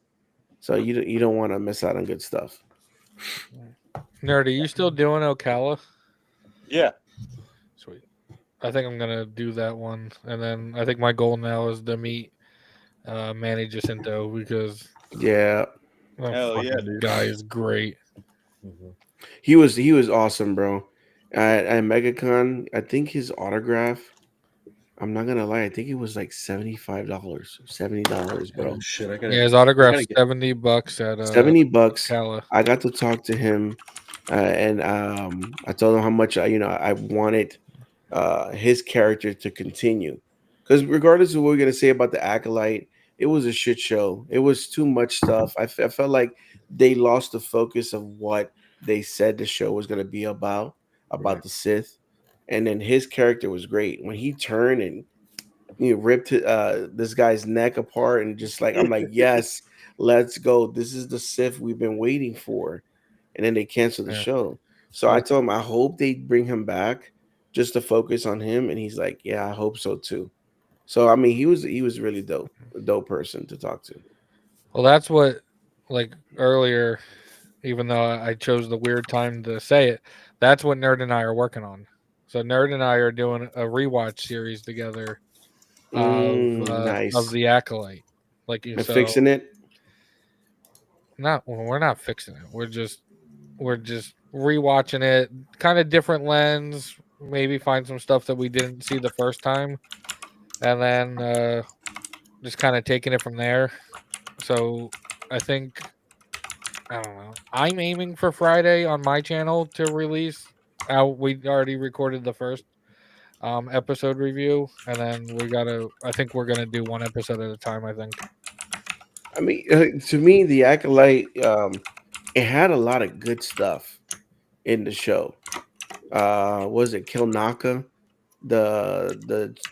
So you don't want to miss out on good stuff. Nerd, are you still doing Ocala? Yeah. Sweet. I think I'm gonna do that one, and then I think my goal now is to meet Manny Jacinto because Yeah, that Hell yeah, fucking dude. guy is great. Mhm. he was awesome, bro. At MegaCon, I think his autograph. I'm not gonna lie, I think it was like $75, $70, bro. Oh shit! Yeah, his autograph's gotta get- $70 at $70. Ocala. I got to talk to him, and I told him how much I wanted his character to continue, because regardless of what we're gonna say about the acolyte, it was a shit show. It was too much stuff. I felt like they lost the focus of what they said the show was gonna be about Right. the Sith, and then his character was great when he turned and ripped this guy's neck apart, and just like I'm like, yes, let's go. This is the Sith we've been waiting for. And then they canceled the Yeah. show. So I told him I hope they bring him back just to focus on him, and he's like, yeah, I hope so too. So I mean, he was really dope, a dope person to talk to. Well, that's what, like earlier even though I chose the weird time to say it. That's what Nerd and I are working on. So Nerd and I are doing a rewatch series together of Nice. the Acolyte. Like you, And so fixing it. we're not fixing it. We're just rewatching it, kind of different lens. Maybe find some stuff that we didn't see the first time, and then just kind of taking it from there. So I think I don't know. I'm aiming for Friday on my channel to release. We already recorded the first episode review, and then we gotta. I think we're gonna do one episode at a time. I think. I mean, to me, the Acolyte, it had a lot of good stuff in the show. Was it Kilnaka, the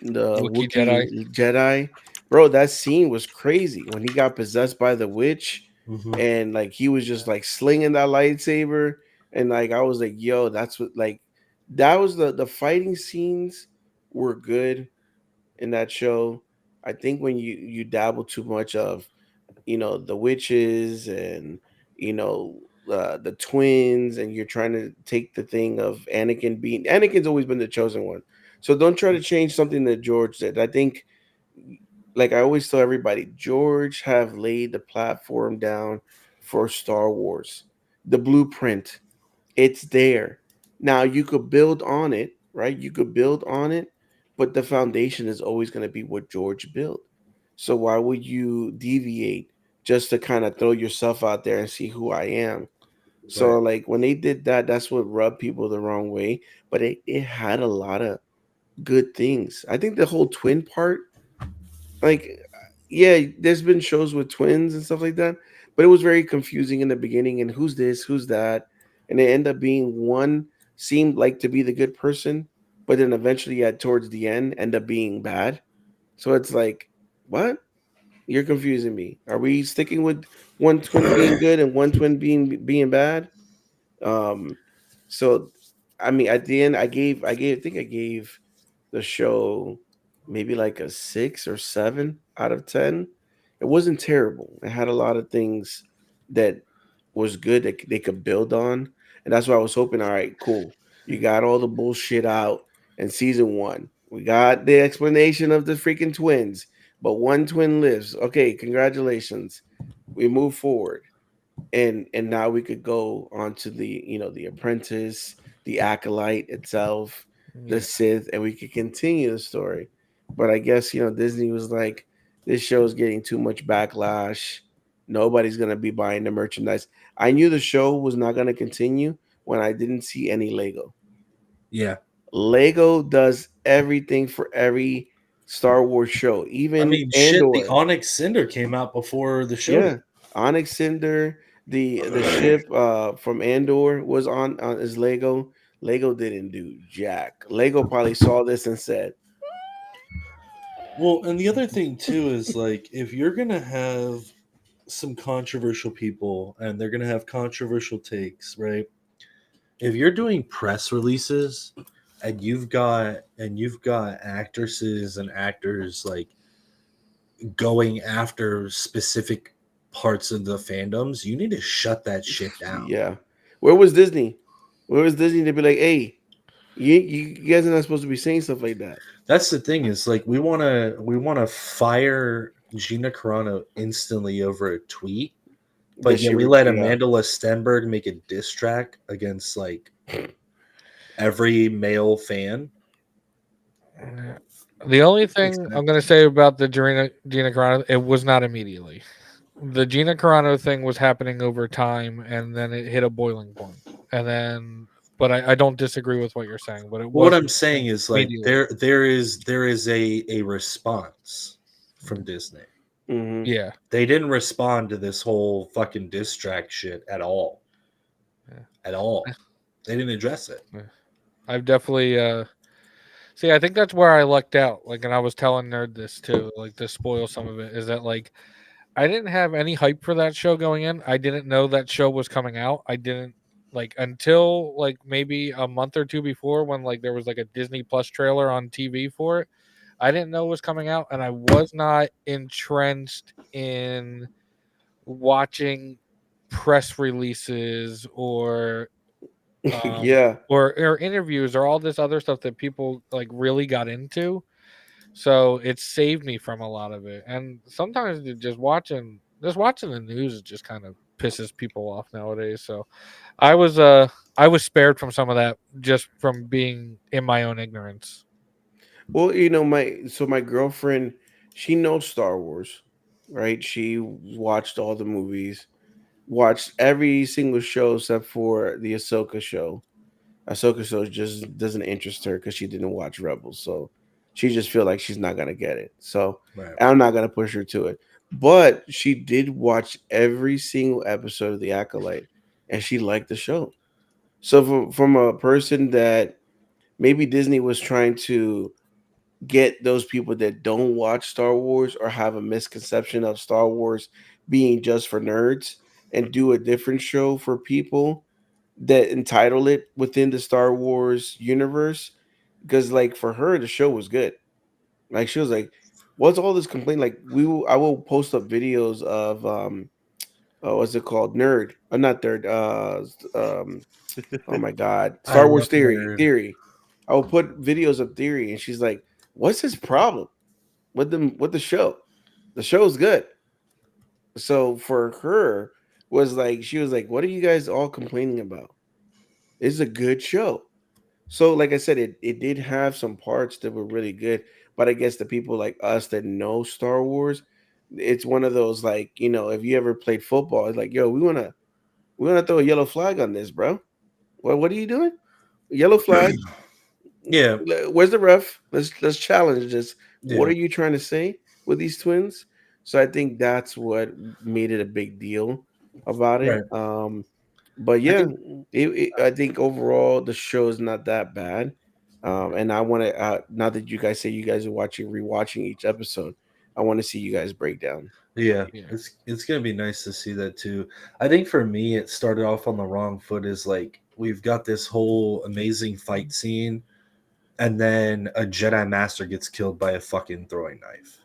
Wookiee Jedi. Wookiee Jedi? Bro, that scene was crazy when he got possessed by the witch, Mhm. and like he was just like slinging that lightsaber, and like I was like, yo, that's what like that was the fighting scenes were good in that show. I think when you dabble too much of the witches and the twins, and you're trying to take the thing of Anakin's always been the chosen one, so don't try to change something that George did. I think, like I always tell everybody, George have laid the platform down for Star Wars. The blueprint, it's there. Now you could build on it, right? You could build on it, but the foundation is always going to be what George built. So why would you deviate just to kind of throw yourself out there and see who I am? So Right. like when they did that, that's what rubbed people the wrong way. But it had a lot of good things. I think the whole twin part, like, yeah, there's been shows with twins and stuff like that, but it was very confusing in the beginning. And who's this, who's that, and it ended up being one seemed like to be the good person, but then eventually at towards the end end up being bad. So it's like, what? You're confusing me. Are we sticking with one twin being good and one twin being bad? Um, so I mean, at the end, I think I gave the show maybe like a 6 or 7 out of 10. It wasn't terrible. It had a lot of things that was good that they could build on, and that's why I was hoping. All right, cool. You got all the bullshit out in season one. We got the explanation of the freaking twins, but one twin lives. Okay, congratulations. We move forward, and now we could go on to the apprentice, the acolyte itself, the Yeah. Sith, and we could continue the story. But I guess Disney was like, this show is getting too much backlash. Nobody's gonna be buying the merchandise. I knew the show was not gonna continue when I didn't see any Lego. Yeah. Lego does everything for every Star Wars show, I even mean, shit. The Andor. Onyx Cinder came out before the show Yeah, did. Onyx Cinder, the ship from Andor was on his Lego. Lego didn't do jack. Lego probably saw this and said, Well, and the other thing too is like if you're gonna have some controversial people and they're gonna have controversial takes, right? If you're doing press releases and you've got actresses and actors like going after specific parts of the fandoms, you need to shut that shit down. "Yeah, where was Disney? Where was Disney to be like, hey, you guys are not supposed to be saying stuff like that." That's the thing is like we wanna fire Gina Carano instantly over a tweet, That but yet she, we let yeah, Amanda Stenberg make a diss track against like every male fan. Yeah. The only thing I'm going to say about the Gina Carano, it was not immediately. The Gina Carano thing was happening over time, and then it hit a boiling point. And then, but I don't disagree with what you're saying. But it What I'm wasn't saying is like immediately. there is a response from Disney. hmm Yeah, They didn't respond to this whole fucking diss track shit at all. Yeah. At all. They didn't address it. I've definitely see. I think that's where I lucked out. Like, and I was telling Nerd this too. Like, to spoil some of it is that like I didn't have any hype for that show going in. I didn't know that show was coming out. I didn't like until like maybe a month or two before when like there was like a Disney Plus trailer on TV for it. I didn't know it was coming out, and I was not entrenched in watching press releases or Yeah. or interviews or all this other stuff that people like really got into. So it saved me from a lot of it. And sometimes just watching the news just kind of pisses people off nowadays. So I was spared from some of that just from being in my own ignorance. Well, my girlfriend, she knows Star Wars, right? She watched all the movies, watched every single show except for the Ahsoka show. Ahsoka show just doesn't interest her because she didn't watch Rebels, so she just feel like she's not gonna get it. So Right. I'm not gonna push her to it. But she did watch every single episode of The Acolyte, and she liked the show. So from a person that maybe Disney was trying to get those people that don't watch Star Wars or have a misconception of Star Wars being just for nerds and do a different show for people that entitle it within the Star Wars universe. Because like for her, the show was good. Like she was like, "What's all this complaint?" Like I will post up videos of what's it called? Nerd, not third. Oh my god, I Star Wars love Nerd. theory. I will put videos of theory, and she's like, "What's his problem with the show? The show's good." So for her was like she was like, "What are you guys all complaining about? It's a good show." So like I said, it did have some parts that were really good, but I guess the people like us that know Star Wars, it's one of those like if you ever played football, it's like yo, we wanna throw a yellow flag on this, bro. What are you doing? Yellow flag. Yeah. Where's the ref? Let's challenge this. What Yeah. are you trying to say with these twins? So I think that's what made it a big deal about it. Right. But I yeah, think I think overall the show is not that bad. And I want to now that you guys say you guys are rewatching each episode, I want to see you guys break down. yeah, Yeah. it's gonna be nice to see that too. I think for me it started off on the wrong foot is like we've got this whole amazing fight scene and then a Jedi Master gets killed by a fucking throwing knife.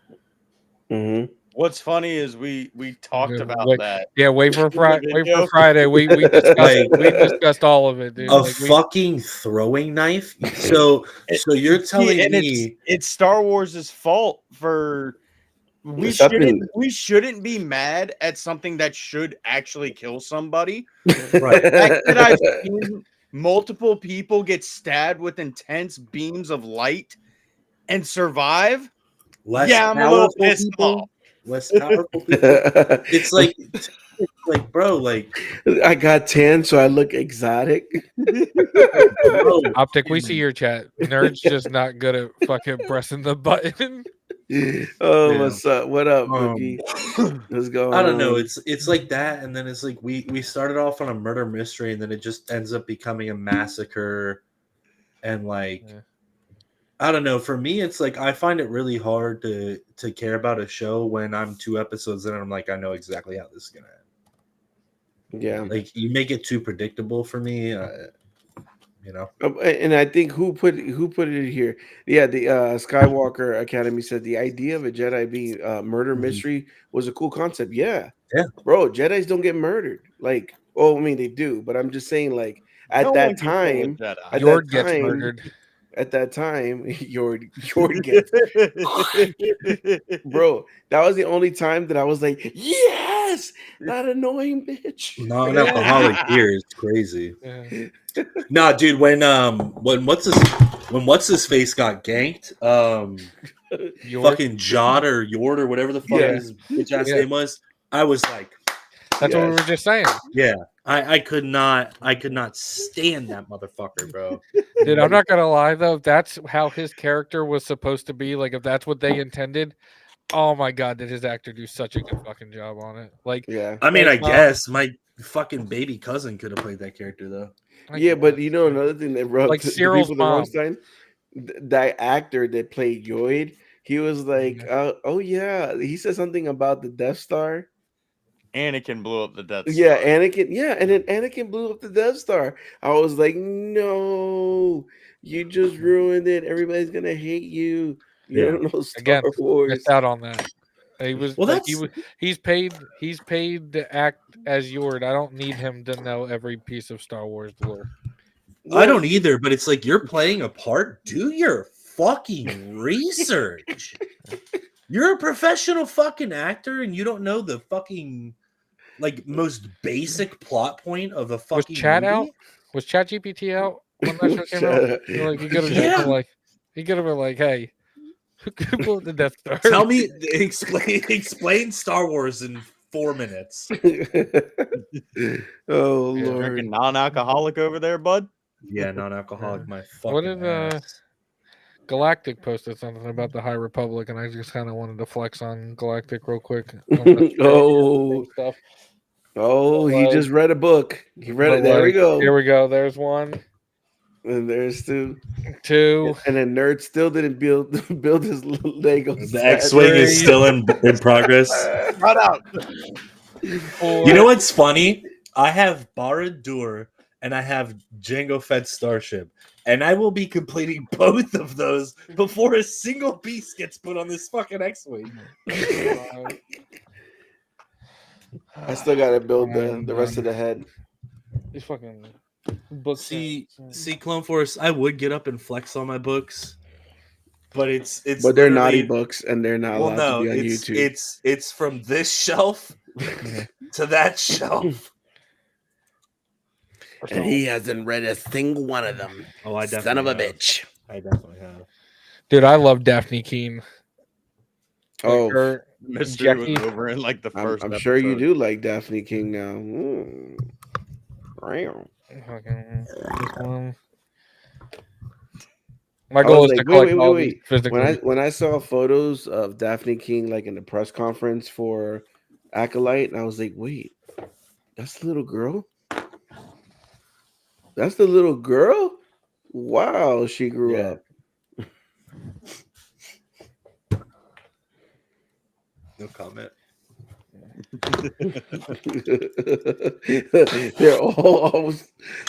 Mm-hmm. What's funny is we talked about Wait, that. yeah, wait for in the Friday. Wait for video. Friday. We discussed all of it, dude. A Like fucking throwing knife? So you're telling and me it's Star Wars' fault for we Something- shouldn't be mad at something that should actually kill somebody. right. The fact that I've seen multiple people get stabbed with intense beams of light and survive. Less Yeah, I'm a little powerful pissed people, off. less powerful people. It's like bro, like I got tan, so I look exotic. bro, Optic, we see your chat. Nerd's just not good at fucking pressing the button. Oh, Yeah. what's up? What up, Boogie? What's going on? I don't know. It's like that, and then it's like we started off on a murder mystery, and then it just ends up becoming a massacre, and like Yeah. I don't know. For me, it's like I find it really hard to care about a show when I'm 2 episodes in, and I'm like, I know exactly how this is gonna end. Yeah. Like you make it too predictable for me, And I think who put it here? Yeah, the Skywalker Academy said the idea of a Jedi being murder Mhm. mystery was a cool concept. Yeah, Yeah. bro, Jedi's don't get murdered. Like, oh, I mean they do, but I'm just saying, like at No one that can kill a time, Jedi. at Yord that gets time, murdered. at that time, Yord gets bro. That was the only time that I was like, yes, that annoying bitch. No, an alcoholic beer is crazy. Yeah. Nah, dude, when what's his face got ganked, Yord. fucking Jod or Yord or whatever the fuck Yeah. his bitch ass Yeah. name was, I was like, That's what we were Yes. just saying. yeah, I could not stand that motherfucker, bro. Dude, I'm not gonna lie though. If that's how his character was supposed to be, like if that's what they intended, oh my god, did his actor do such a good fucking job on it? Like, Yeah. I mean, I Like, guess my fucking baby cousin could have played that character though. I Yeah, but guess. you know another thing that rubbed Like the Cyril's people the wrong mom. side, that actor that played Yoid, he was like, "Oh yeah," he said something about the Death Star. Anakin blew up the Death Star. Yeah, Anakin. Yeah, and then Anakin blew up the Death Star. I was like, "No, you just ruined it. Everybody's gonna hate you. You Yeah. don't know Star Again, Wars." missed out on that. He was Well, like that's he's paid to act as Yord. I don't need him to know every piece of Star Wars lore. I don't either, but it's like you're playing a part. Do your fucking research. You're a professional fucking actor, and you don't know the fucking like most basic plot point of a Was fucking Chat movie. out? Was ChatGPT out when that show came Shut out? up. Like he could have Yeah. just been like, he could have been like, "Hey, who blew up the Death Star?" Tell me, explain Star Wars in 4 minutes. Oh Yeah. Lord. Drinking non-alcoholic over there, bud. Yeah, non-alcoholic, my fucking What did ass. Galactic posted something about the High Republic, and I just kind of wanted to flex on Galactic real quick. On the Oh, stuff. oh, he Like- just read a book. He read But it. There we like, go. Here we go. There's one, And there's two. 2. And then Nerd still didn't build his Lego The set. X-wing is still in progress. Run out. 4. You know what's funny? I have Barad-dûr and I have Jango Fett Starship, and I will be completing both of those before a single piece gets put on this fucking X-wing. I still gotta build the rest of the head. These fucking books. See, Clone Force, I would get up and flex on my books, but it's But they're naughty literally- books and they're not Well, allowed no, to be on it's YouTube. it's from this shelf to that shelf. And he hasn't read a single one of them. Oh, I definitely Son of a have. bitch. I definitely have. Dude, I love Daphne Keene. Like Oh, her, Mystery was Jackie- over in like the I'm, first. I'm sure you episode. do like Daphne King now. Wow. fucking, this one. My I goal was is like, to wait, collect wait, all wait, these wait. physically. When I saw photos of Daphne King like in the press conference for Acolyte, and I was like, wait, that's the little girl? That's the little girl? Wow, she grew Yeah. up. No comment. They're all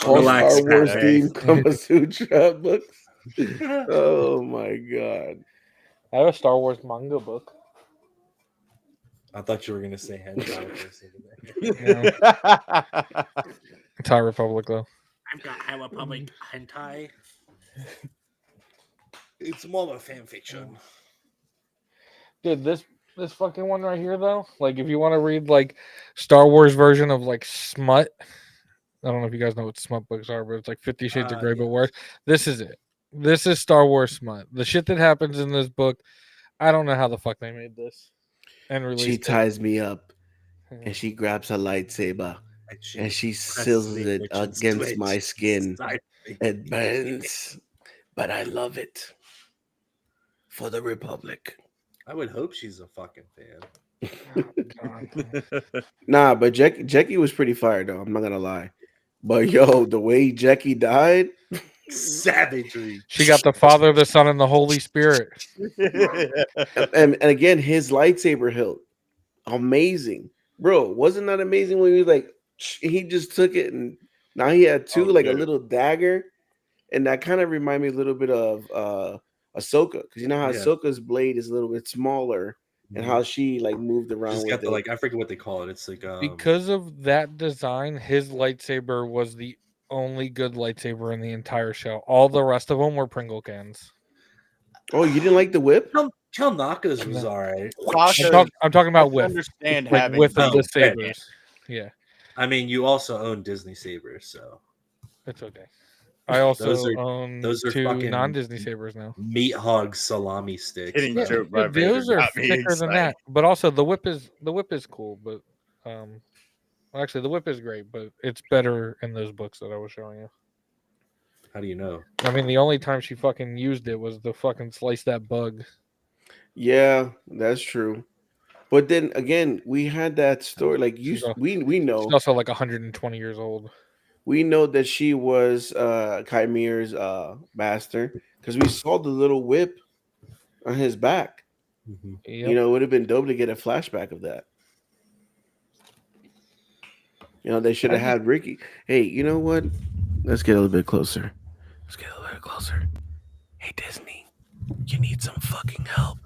Relax, Star Wars Pat. themed Kama Sutra books. Oh my god. I have a Star Wars manga book. I thought you were gonna say hentai for a second there. It's High Republic though. I've got High Republic hentai. It's more of a fan fiction. Dude, this fucking one right here though. Like, if you want to read like Star Wars version of like smut, I don't know if you guys know what smut books are, but it's like 50 Shades of Grey, but worse. This is it. This is Star Wars smut. The shit that happens in this book, I don't know how the fuck they made this and released She it. ties me up and she grabs a lightsaber and she seals it against my skin. It burns, but I love it. For the Republic. I would hope she's a fucking fan. God. Nah, but Jackie was pretty fire though. I'm not gonna lie. But yo, the way Jackie died, Savagery. She got the Father, the Son, and the Holy Spirit. and again, his lightsaber hilt, amazing, bro. Wasn't that amazing when he was like, he just took it and now he had two, Oh, like a dude. little dagger, and that kind of reminded me a little bit of Ahsoka, because you know how Yeah. Ahsoka's blade is a little bit smaller, and how she like moved around She's with got the it. like I forget what they call it. It's like Because of that design, his lightsaber was the only good lightsaber in the entire show. All the rest of them were Pringle cans. Oh, you didn't like the whip? Kalnaka's was alright. I'm talking about I with understand like having with Oh, the yeah. sabers. Yeah, I mean, you also own Disney Sabers, so it's okay. I also own those are two fucking- non-Disney sabers now. meat hog salami sticks. Getting bro. choked by Vader Those are got me thicker than excited. that. But also the whip is cool. But well, actually the whip is great, but it's better in those books that I was showing you. How do you know? I mean, the only time she fucking used it was to fucking slice that bug. Yeah, that's true. But then again, we had that story. Like we know She's also like 120 years old. we know that she was Chimere's master because we saw the little whip on his back. Mm-hmm. Yep. You know, it would have been dope to get a flashback of that. You know, they should have had Ricky. Hey, you know what? Let's get a little bit closer. Let's get a little bit closer. Hey, Disney, you need some fucking help.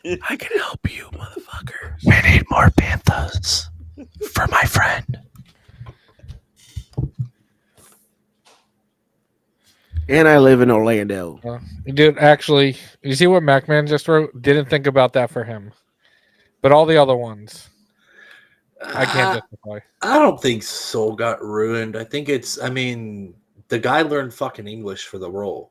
I can help you, motherfucker. We need more panthers for my friend. And I live in Orlando. Dude, actually, you see what MacMan just wrote? Didn't think about that for him. But all the other ones, I can't justify. I don't think Soul got ruined. I think the guy learned fucking English for the role.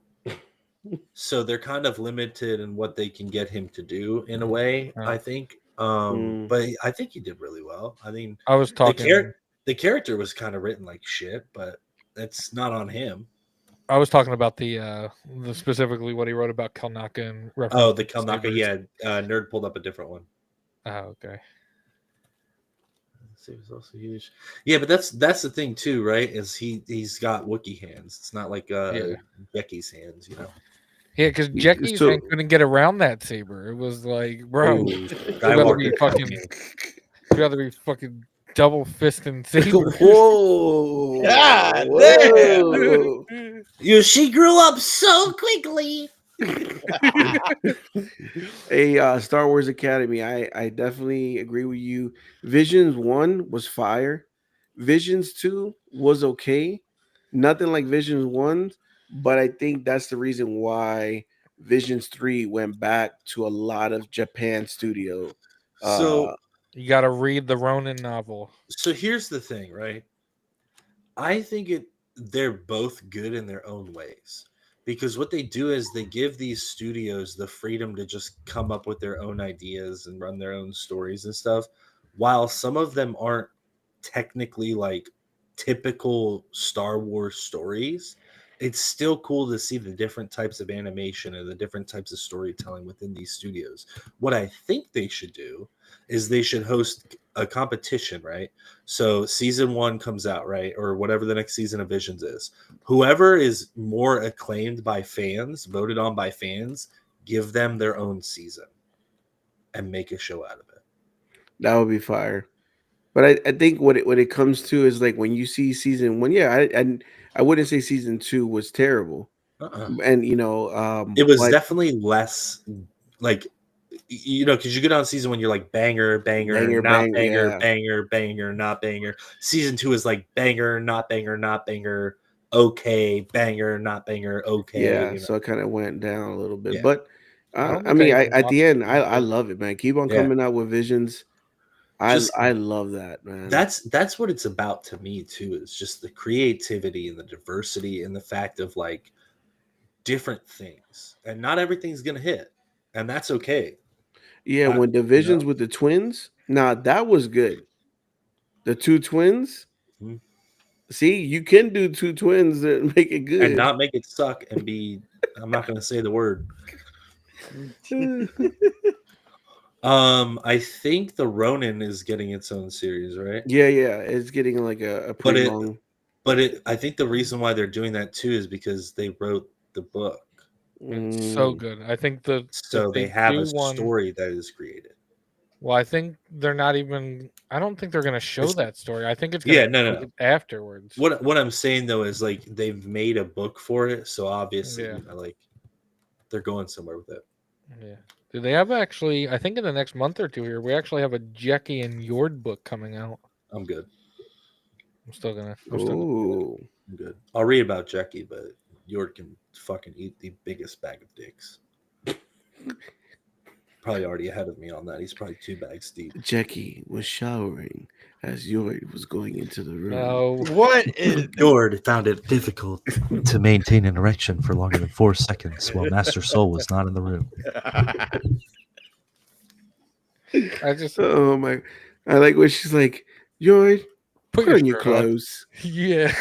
So they're kind of limited in what they can get him to do in a way, Yeah. I think. Mm. But I think he did really well. I mean, I was talking. the character was kind of written like shit, but that's not on him. I was talking about the specifically what he wrote about Kalnaka and reference. Oh, the Kalnaka, yeah. Nerd pulled up a different one. Oh, okay. It was also huge. Yeah, but that's the thing too, right? Is he's got Wookiee hands. It's not like Becky's hands, you know. Yeah, because Jackie couldn't get around that saber. It was like, bro, you rather be fucking double fisting saber. Whoa! God Whoa! She grew up so quickly. Hey, Star Wars Academy, I definitely agree with you. Visions 1 was fire. Visions 2 was okay. Nothing like Visions 1, but I think that's the reason why Visions 3 went back to a lot of Japan studio. So you got to read the Ronin novel. So here's the thing, right? I think they're both good in their own ways. Because what they do is they give these studios the freedom to just come up with their own ideas and run their own stories and stuff. While some of them aren't technically like typical Star Wars stories, it's still cool to see the different types of animation and the different types of storytelling within these studios. What I think they should do is they should host a competition, right? So season 1 comes out, right? Or whatever the next season of Visions is. Whoever is more acclaimed by fans, voted on by fans, give them their own season and make a show out of it. That would be fire. But I think what it comes to is like when you see season 1, yeah, I wouldn't say season 2 was terrible. And it was definitely less like, you know, because you go down season 1, you're like banger, not banger, yeah. banger, not banger. Season 2 is like banger, not banger, okay, banger, not banger, okay. Yeah, you know? so it kind of went down a little bit. Yeah. But I mean, at the end, I love it, man. Keep on Yeah. coming out with Visions. I love that, man. That's what it's about to me too. Is just the creativity and the diversity and the fact of like different things, and not everything's gonna hit, and that's okay. Yeah, when the Visions with the twins, that was good. The 2 twins. Mm-hmm. See, you can do 2 twins and make it good and not make it suck and be. I'm not gonna say the word. I think the Ronin is getting its own series, right? Yeah, it's getting like a pretty long. But I think the reason why they're doing that too is because they wrote the book. It's so good. I think they have a story that is created. Well, I think they're not even. I don't think they're going to show that story. I think it's going to no. afterwards. What I'm saying though is like they've made a book for it, so obviously like they're going somewhere with it. Yeah. Do they have actually? I think in the next month or 2 here, we actually have a Jackie and Yord book coming out. I'm good. I'm still gonna. I'm good. I'll read about Jackie, but Yord can fucking eat the biggest bag of dicks. Probably already ahead of me on that. He's probably 2 bags deep. Jackie was showering as Yord was going into the room. No. What is Yord found it difficult to maintain an erection for longer than 4 seconds while Master Soul was not in the room. Oh my! I like when she's like, Yord, put on your clothes. Yeah.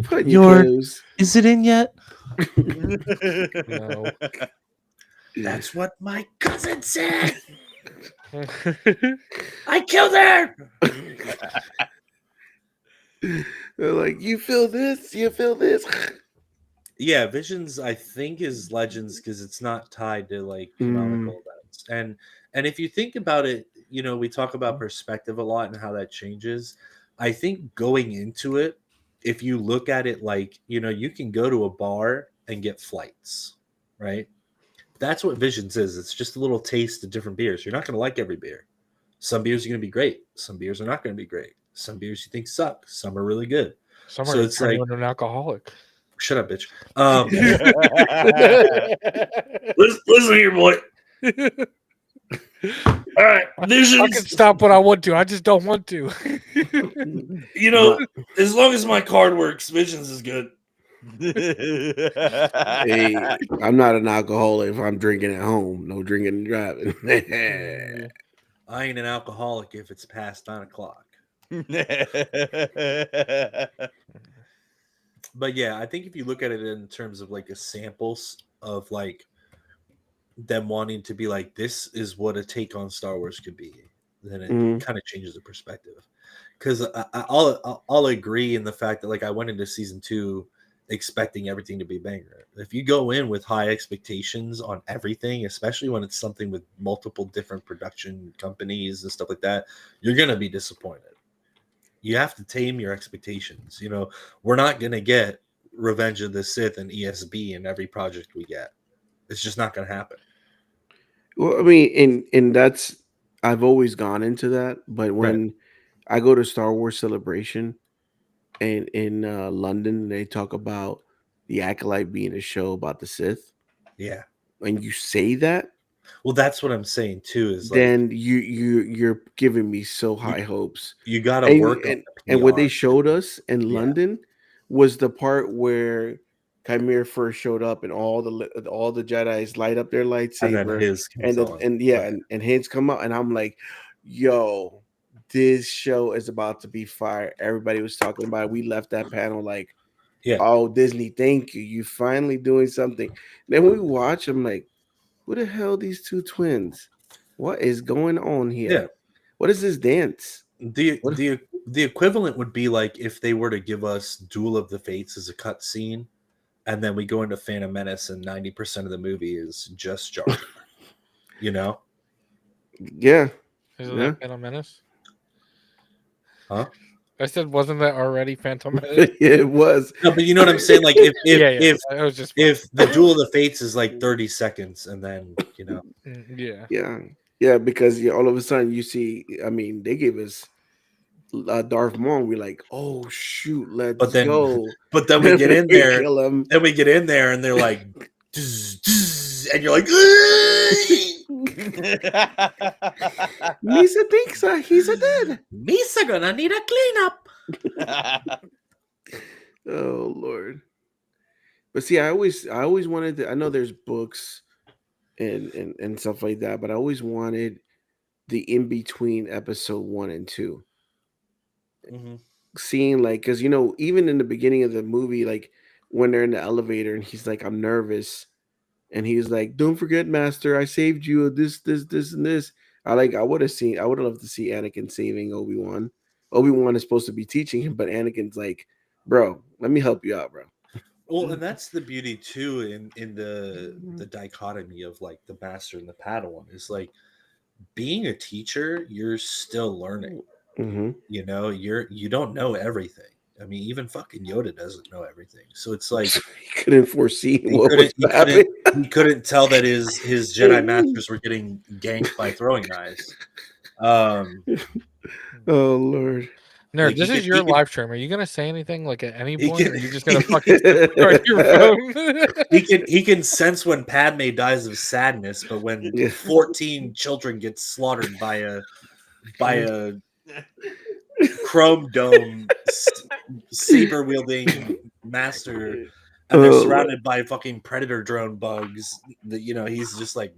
Put on your clothes. Is it in yet? No. That's what my cousin said. I killed her. They're like, you feel this? You feel this? Yeah, Visions I think is Legends because it's not tied to like canonical events. And if you think about it, you know, we talk about perspective a lot and how that changes. I think going into it, if you look at it like, you know, you can go to a bar and get flights, right? That's what Visions is. It's just a little taste of different beers. You're not going to like every beer. Some beers are going to be great. Some beers are not going to be great. Some beers you think suck. Some are really good. Some So are it's turning like, into an alcoholic. shut up, bitch. Listen here, boy. All right, I can Visions. stop when I want to. I just don't want to. You know, as long as my card works, Visions is good. Hey, I'm not an alcoholic if I'm drinking at home. No drinking and driving. I ain't an alcoholic if it's past 9 o'clock. But yeah, I think if you look at it in terms of like a samples of like them wanting to be like, this is what a take on Star Wars could be, then it kind of changes the perspective. Because I'll agree in the fact that like I went into season 2 expecting everything to be banger. If you go in with high expectations on everything, especially when it's something with multiple different production companies and stuff like that, you're gonna be disappointed. You have to tame your expectations. You know, we're not gonna get Revenge of the Sith and ESB in every project we get. It's just not gonna happen. Well, I mean, and that's I've always gone into that, but when I go to Star Wars Celebration and in London, they talk about the Acolyte being a show about the Sith. Yeah. And you say that, well, that's what I'm saying too. Is then like you're giving me so high hopes. you got to work on and what they showed too. us in London was the part where Chimera first showed up and all the Jedi's light up their lightsaber, and heads come out, and I'm like, yo, this show is about to be fire. Everybody was talking about it. We left that panel like, oh, Disney, thank you. You finally doing something. Then we watch, I'm like, who the hell are these two twins? What is going on here? Yeah. What is this dance? The equivalent would be like if they were to give us Duel of the Fates as a cut scene, and then we go into Phantom Menace and 90% of the movie is just Jar Jar. You know? Yeah. Isn't that Phantom Menace? Huh? I said, wasn't that already Phantom Menace? Yeah, it was. No, but you know what I'm saying? Like if it was just if the Duel of the Fates is like 30 seconds and then, you know. Yeah, because all of a sudden you see, I mean, they gave us Darth Maul. We're like, oh shoot, let's go. But then we get in there, kill him. Then we get in there, and they're like, and you're like, Misa thinks he's a dead. Misa gonna need a cleanup. Oh Lord. But see, I always wanted to. I know there's books and stuff like that, but I always wanted the in between episode 1 and 2. Seeing like, because even in the beginning of the movie, like when they're in the elevator and he's like, I'm nervous, and he's like, don't forget, Master, I saved you this and this. I would have loved to see Anakin saving Obi-Wan. Obi-Wan is supposed to be teaching him, but Anakin's like, bro, let me help you out, bro. Well, and that's the beauty too in the dichotomy of like the master and the Padawan is like being a teacher, you're still learning. You know, you don't know everything. I mean, even fucking Yoda doesn't know everything. So it's like he couldn't foresee what was happening. He couldn't tell that his Jedi masters were getting ganked by throwing knives. Oh Lord. Nerd, like this is your live stream. Are you gonna say anything like at any point? Or are you just gonna fucking start your phone? He can sense when Padme dies of sadness, but when 14 children get slaughtered by a chrome dome saber wielding master, and they're surrounded by fucking predator drone bugs, that he's just like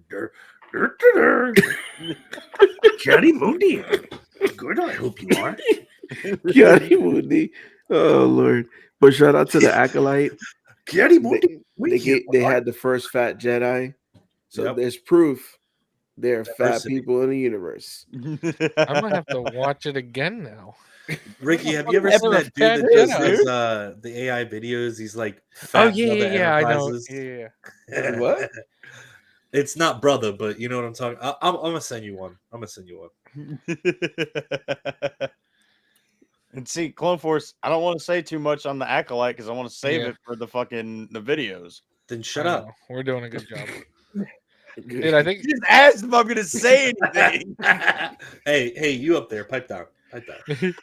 Johnny Moody. Good, I hope you are. Johnny Moody. Oh Lord. But shout out to the Acolyte. Johnny Moody. They had the first fat Jedi. So there's proof there are fat people in the universe. I might have to watch it again now. Ricky, have you ever seen that dude that does the AI videos? He's like, I know. Yeah. What? It's not brother, but you know what I'm talking. I'm gonna send you one. And see, Clone Force, I don't want to say too much on the Acolyte because I want to save it for the videos. Then shut up. We're doing a good job. Dude, I think You just asked if I'm gonna say anything. Hey, you up there? Pipe down. Pipe down.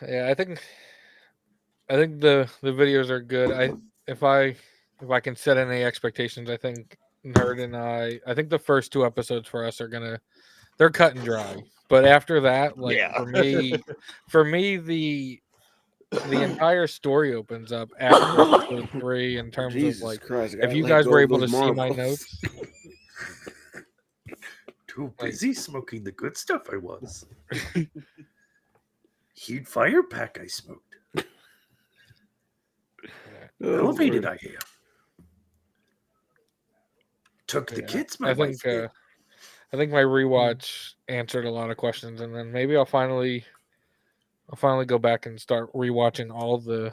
yeah, I think the videos are good. If I can set any expectations, I think Nerd and I think the first 2 episodes for us are they're cut and dry. But after that, like Yeah. for me the entire story opens up after episode 3 in terms of Jesus like Christ! I if gotta you let guys go were of able to those see my marbles. notes. Too Like- busy smoking the good stuff I was. Heat fire pack I smoked. Oh, Elevated Lord. I am. Took the Yeah, kids my I wife think did. I think my rewatch answered a lot of questions, and then maybe I'll finally go back and start rewatching all the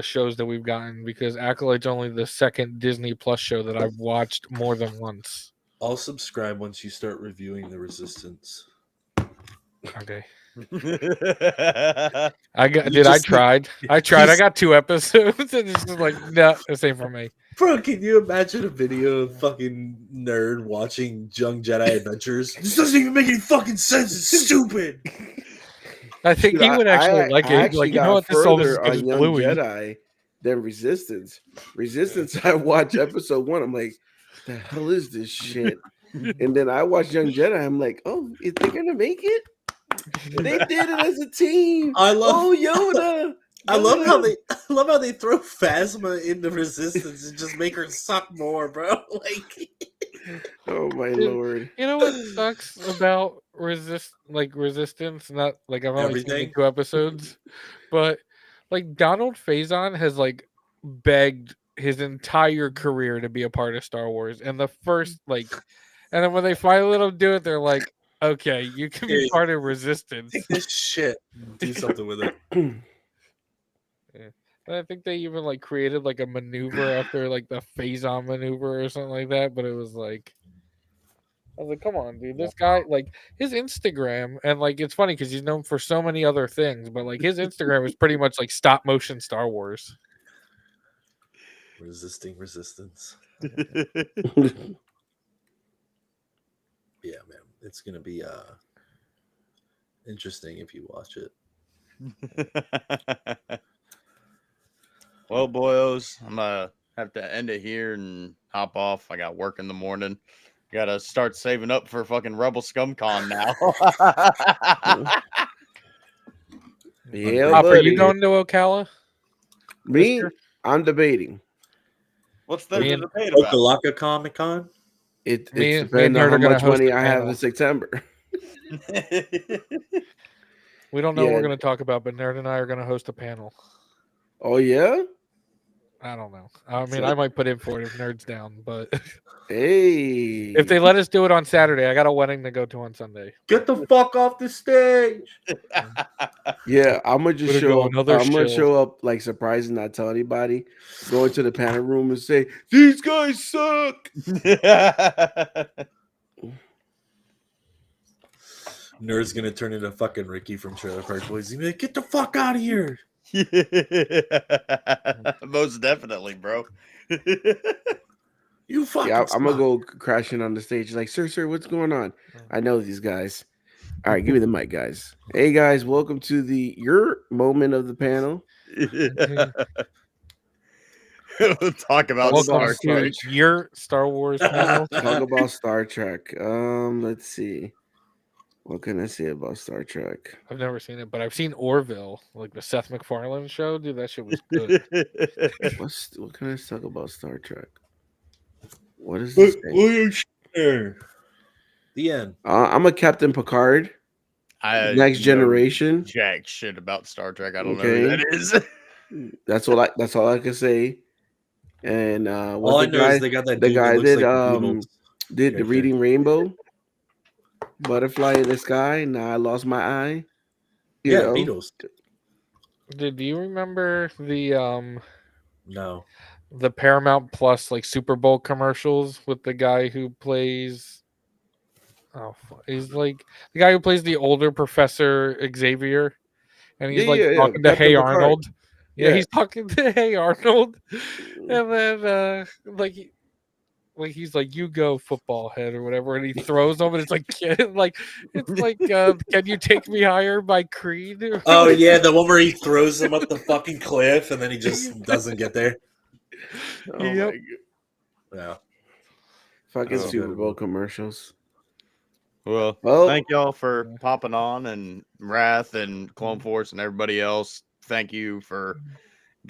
shows that we've gotten because Acolyte's only the second Disney Plus show that I've watched more than once. I'll subscribe once you start reviewing The Resistance. Okay. I I just- tried. I got 2 episodes and it's just like, no, this ain't for me. Bro, can you imagine a video of fucking Nerd watching Young Jedi Adventures? This doesn't even make any fucking sense. It's stupid. I think Dude, he would actually like I it. actually Like, you know got what? This all is further good as on Young Bluey. Jedi than Resistance. Resistance, I watched episode 1. I'm like, the hell is this shit? And then I watched Young Jedi. I'm like, oh, is they gonna make it? They did it as a team. I love- Oh, Yoda. I love Yoda. how they throw Phasma into Resistance and just make her suck more, bro. Like, Oh my Dude, lord. You know what sucks about Resistance? Not like I've only seen the Everything? 2 episodes, but like Donald Faison has like begged his entire career to be a part of Star Wars, and the first and then when they finally let him do it, they're like, "Okay, you can be Hey, part of Resistance." take this shit and do something with it. And I think they even like created like a maneuver after like the Phazon maneuver or something like that. But it was like, I was like, come on, dude, this guy like his Instagram and like it's funny because he's known for so many other things, but like his Instagram is pretty much like stop motion Star Wars. Resisting Resistance. Yeah, man. It's gonna be interesting if you watch it. Well, boyos, I'm gonna have to end it here and hop off. I got work in the morning. Gotta start saving up for fucking Rebel Scum Con now. Yeah, Pop, are you buddy. going to Ocala? Me, year? I'm debating. What's there Me to and- debate about? Okalaka Comic Con. It Me and depends on Nerd how are gonna much host money a I have panel. in September. We don't know what Yeah. we're going to talk about, but Nerd and I are going to host a panel. Oh yeah? I don't know. I mean, So- I might put in for it if Nerd's down, but Hey. if they let us do it on Saturday, I got a wedding to go to on Sunday. Get the fuck off the stage. Yeah, I'm gonna just Way to show go, up. another I'm gonna shill. show up like surprised and not tell anybody. Go into the panel room and say, "These guys suck." Nerd's gonna turn into fucking Ricky from Trailer Park Boys. He's gonna be like, get the fuck out of here. Most definitely, bro. You fucking Yeah, I'm gonna suck." go crashing on the stage. Like, sir, what's going on? I know these guys. All right, give me the mic, guys. Hey, guys, welcome to your moment of the panel. We'll talk about Welcome Star to Trek. Your Star Wars panel. Talk about Star Trek. Let's see. What can I say about Star Trek? I've never seen it, but I've seen Orville, like the Seth MacFarlane show. Dude, that shit was good. What can I talk about Star Trek? What is this? William Shatner. The end. I'm a Captain Picard. I Next know Generation. jack shit about Star Trek. I don't know Okay. who that is. That's all I can say. And All I know is they got that the dude guy that looks did like Beatles. did the Right Reading Rainbow, Butterfly in the Sky. Now I lost my eye. You Yeah, know? Beatles. Dude, do you remember No. the Paramount Plus like Super Bowl commercials with the guy who plays? He's like the guy who plays the older Professor Xavier, and he's Yeah. talking to Captain Hey Picard. Arnold. Yeah, he's talking to Hey Arnold, and then he's like, "You go, football head," or whatever, and he throws him, and it's like, "Can you take me higher?" by Creed. Oh yeah, the one where he throws him up the fucking cliff and then he just doesn't get there. Oh Yep. my god. Yeah. Fucking Oh, Super good. Bowl commercials. Well, Well- thank y'all for popping on, and Wrath and Clone Force and everybody else. Thank you for,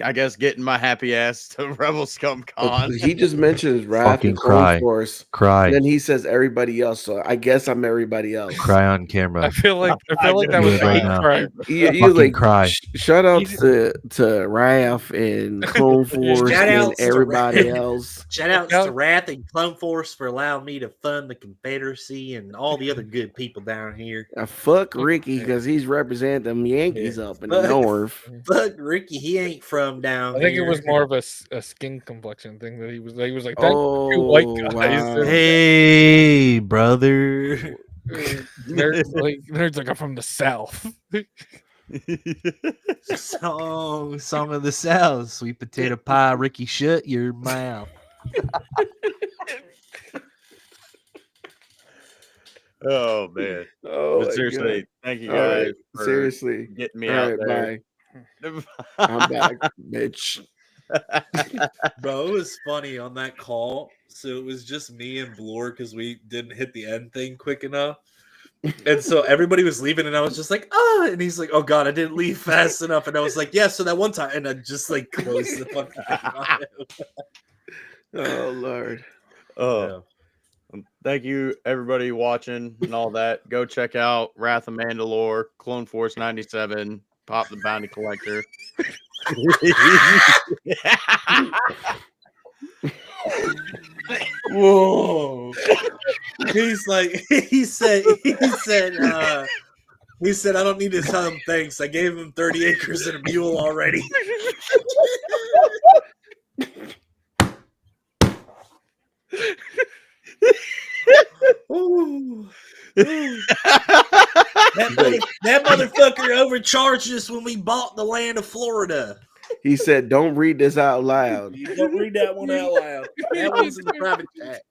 I guess, getting my happy ass to Rebel Scum Con. He just mentions Wrath Fucking and Clone cry. Force. Cry. And then he says everybody else. So I guess I'm everybody else. Cry on camera. I feel like that was Do it right hate now. crime. You Fucking like cry. shout outs to Wrath and Clone Force Shout and outs to everybody Wrath. else. Shout outs Yeah. to Wrath and Clone Force for allowing me to fund the Confederacy and all the other good people down here. Fuck Ricky because he's representing them Yankees up in the Fuck. north. Fuck Ricky, he ain't from down I think here. it was more of a skin complexion thing that he was like, thank you, two white guys. wow. Hey, brother. Nerds like I'm from the South. Song of the South. Sweet potato pie, Ricky, shut your mouth. Oh man! Oh, But my seriously, God. thank you All guys right, for seriously. getting me All out right, there. bye. I'm back, bitch. Bro, it was funny on that call. So it was just me and Blore because we didn't hit the end thing quick enough. And so everybody was leaving, and I was just like, "Ah!" And he's like, "Oh God, I didn't leave fast enough." And I was like, "Yeah." So that one time, and I just like closed the fucking thing on him. Oh Lord. Oh, thank you everybody watching and all that. Go check out Wrath of Mandalore, Clone Force 97, Pop the Bounty Collector. Whoa! He's like, he said, I don't need to tell him thanks. I gave him 30 acres and a mule already. Ooh. That motherfucker overcharged us when we bought the land of Florida. He said, "Don't read this out loud." You don't read that one out loud. That one's in the private chat.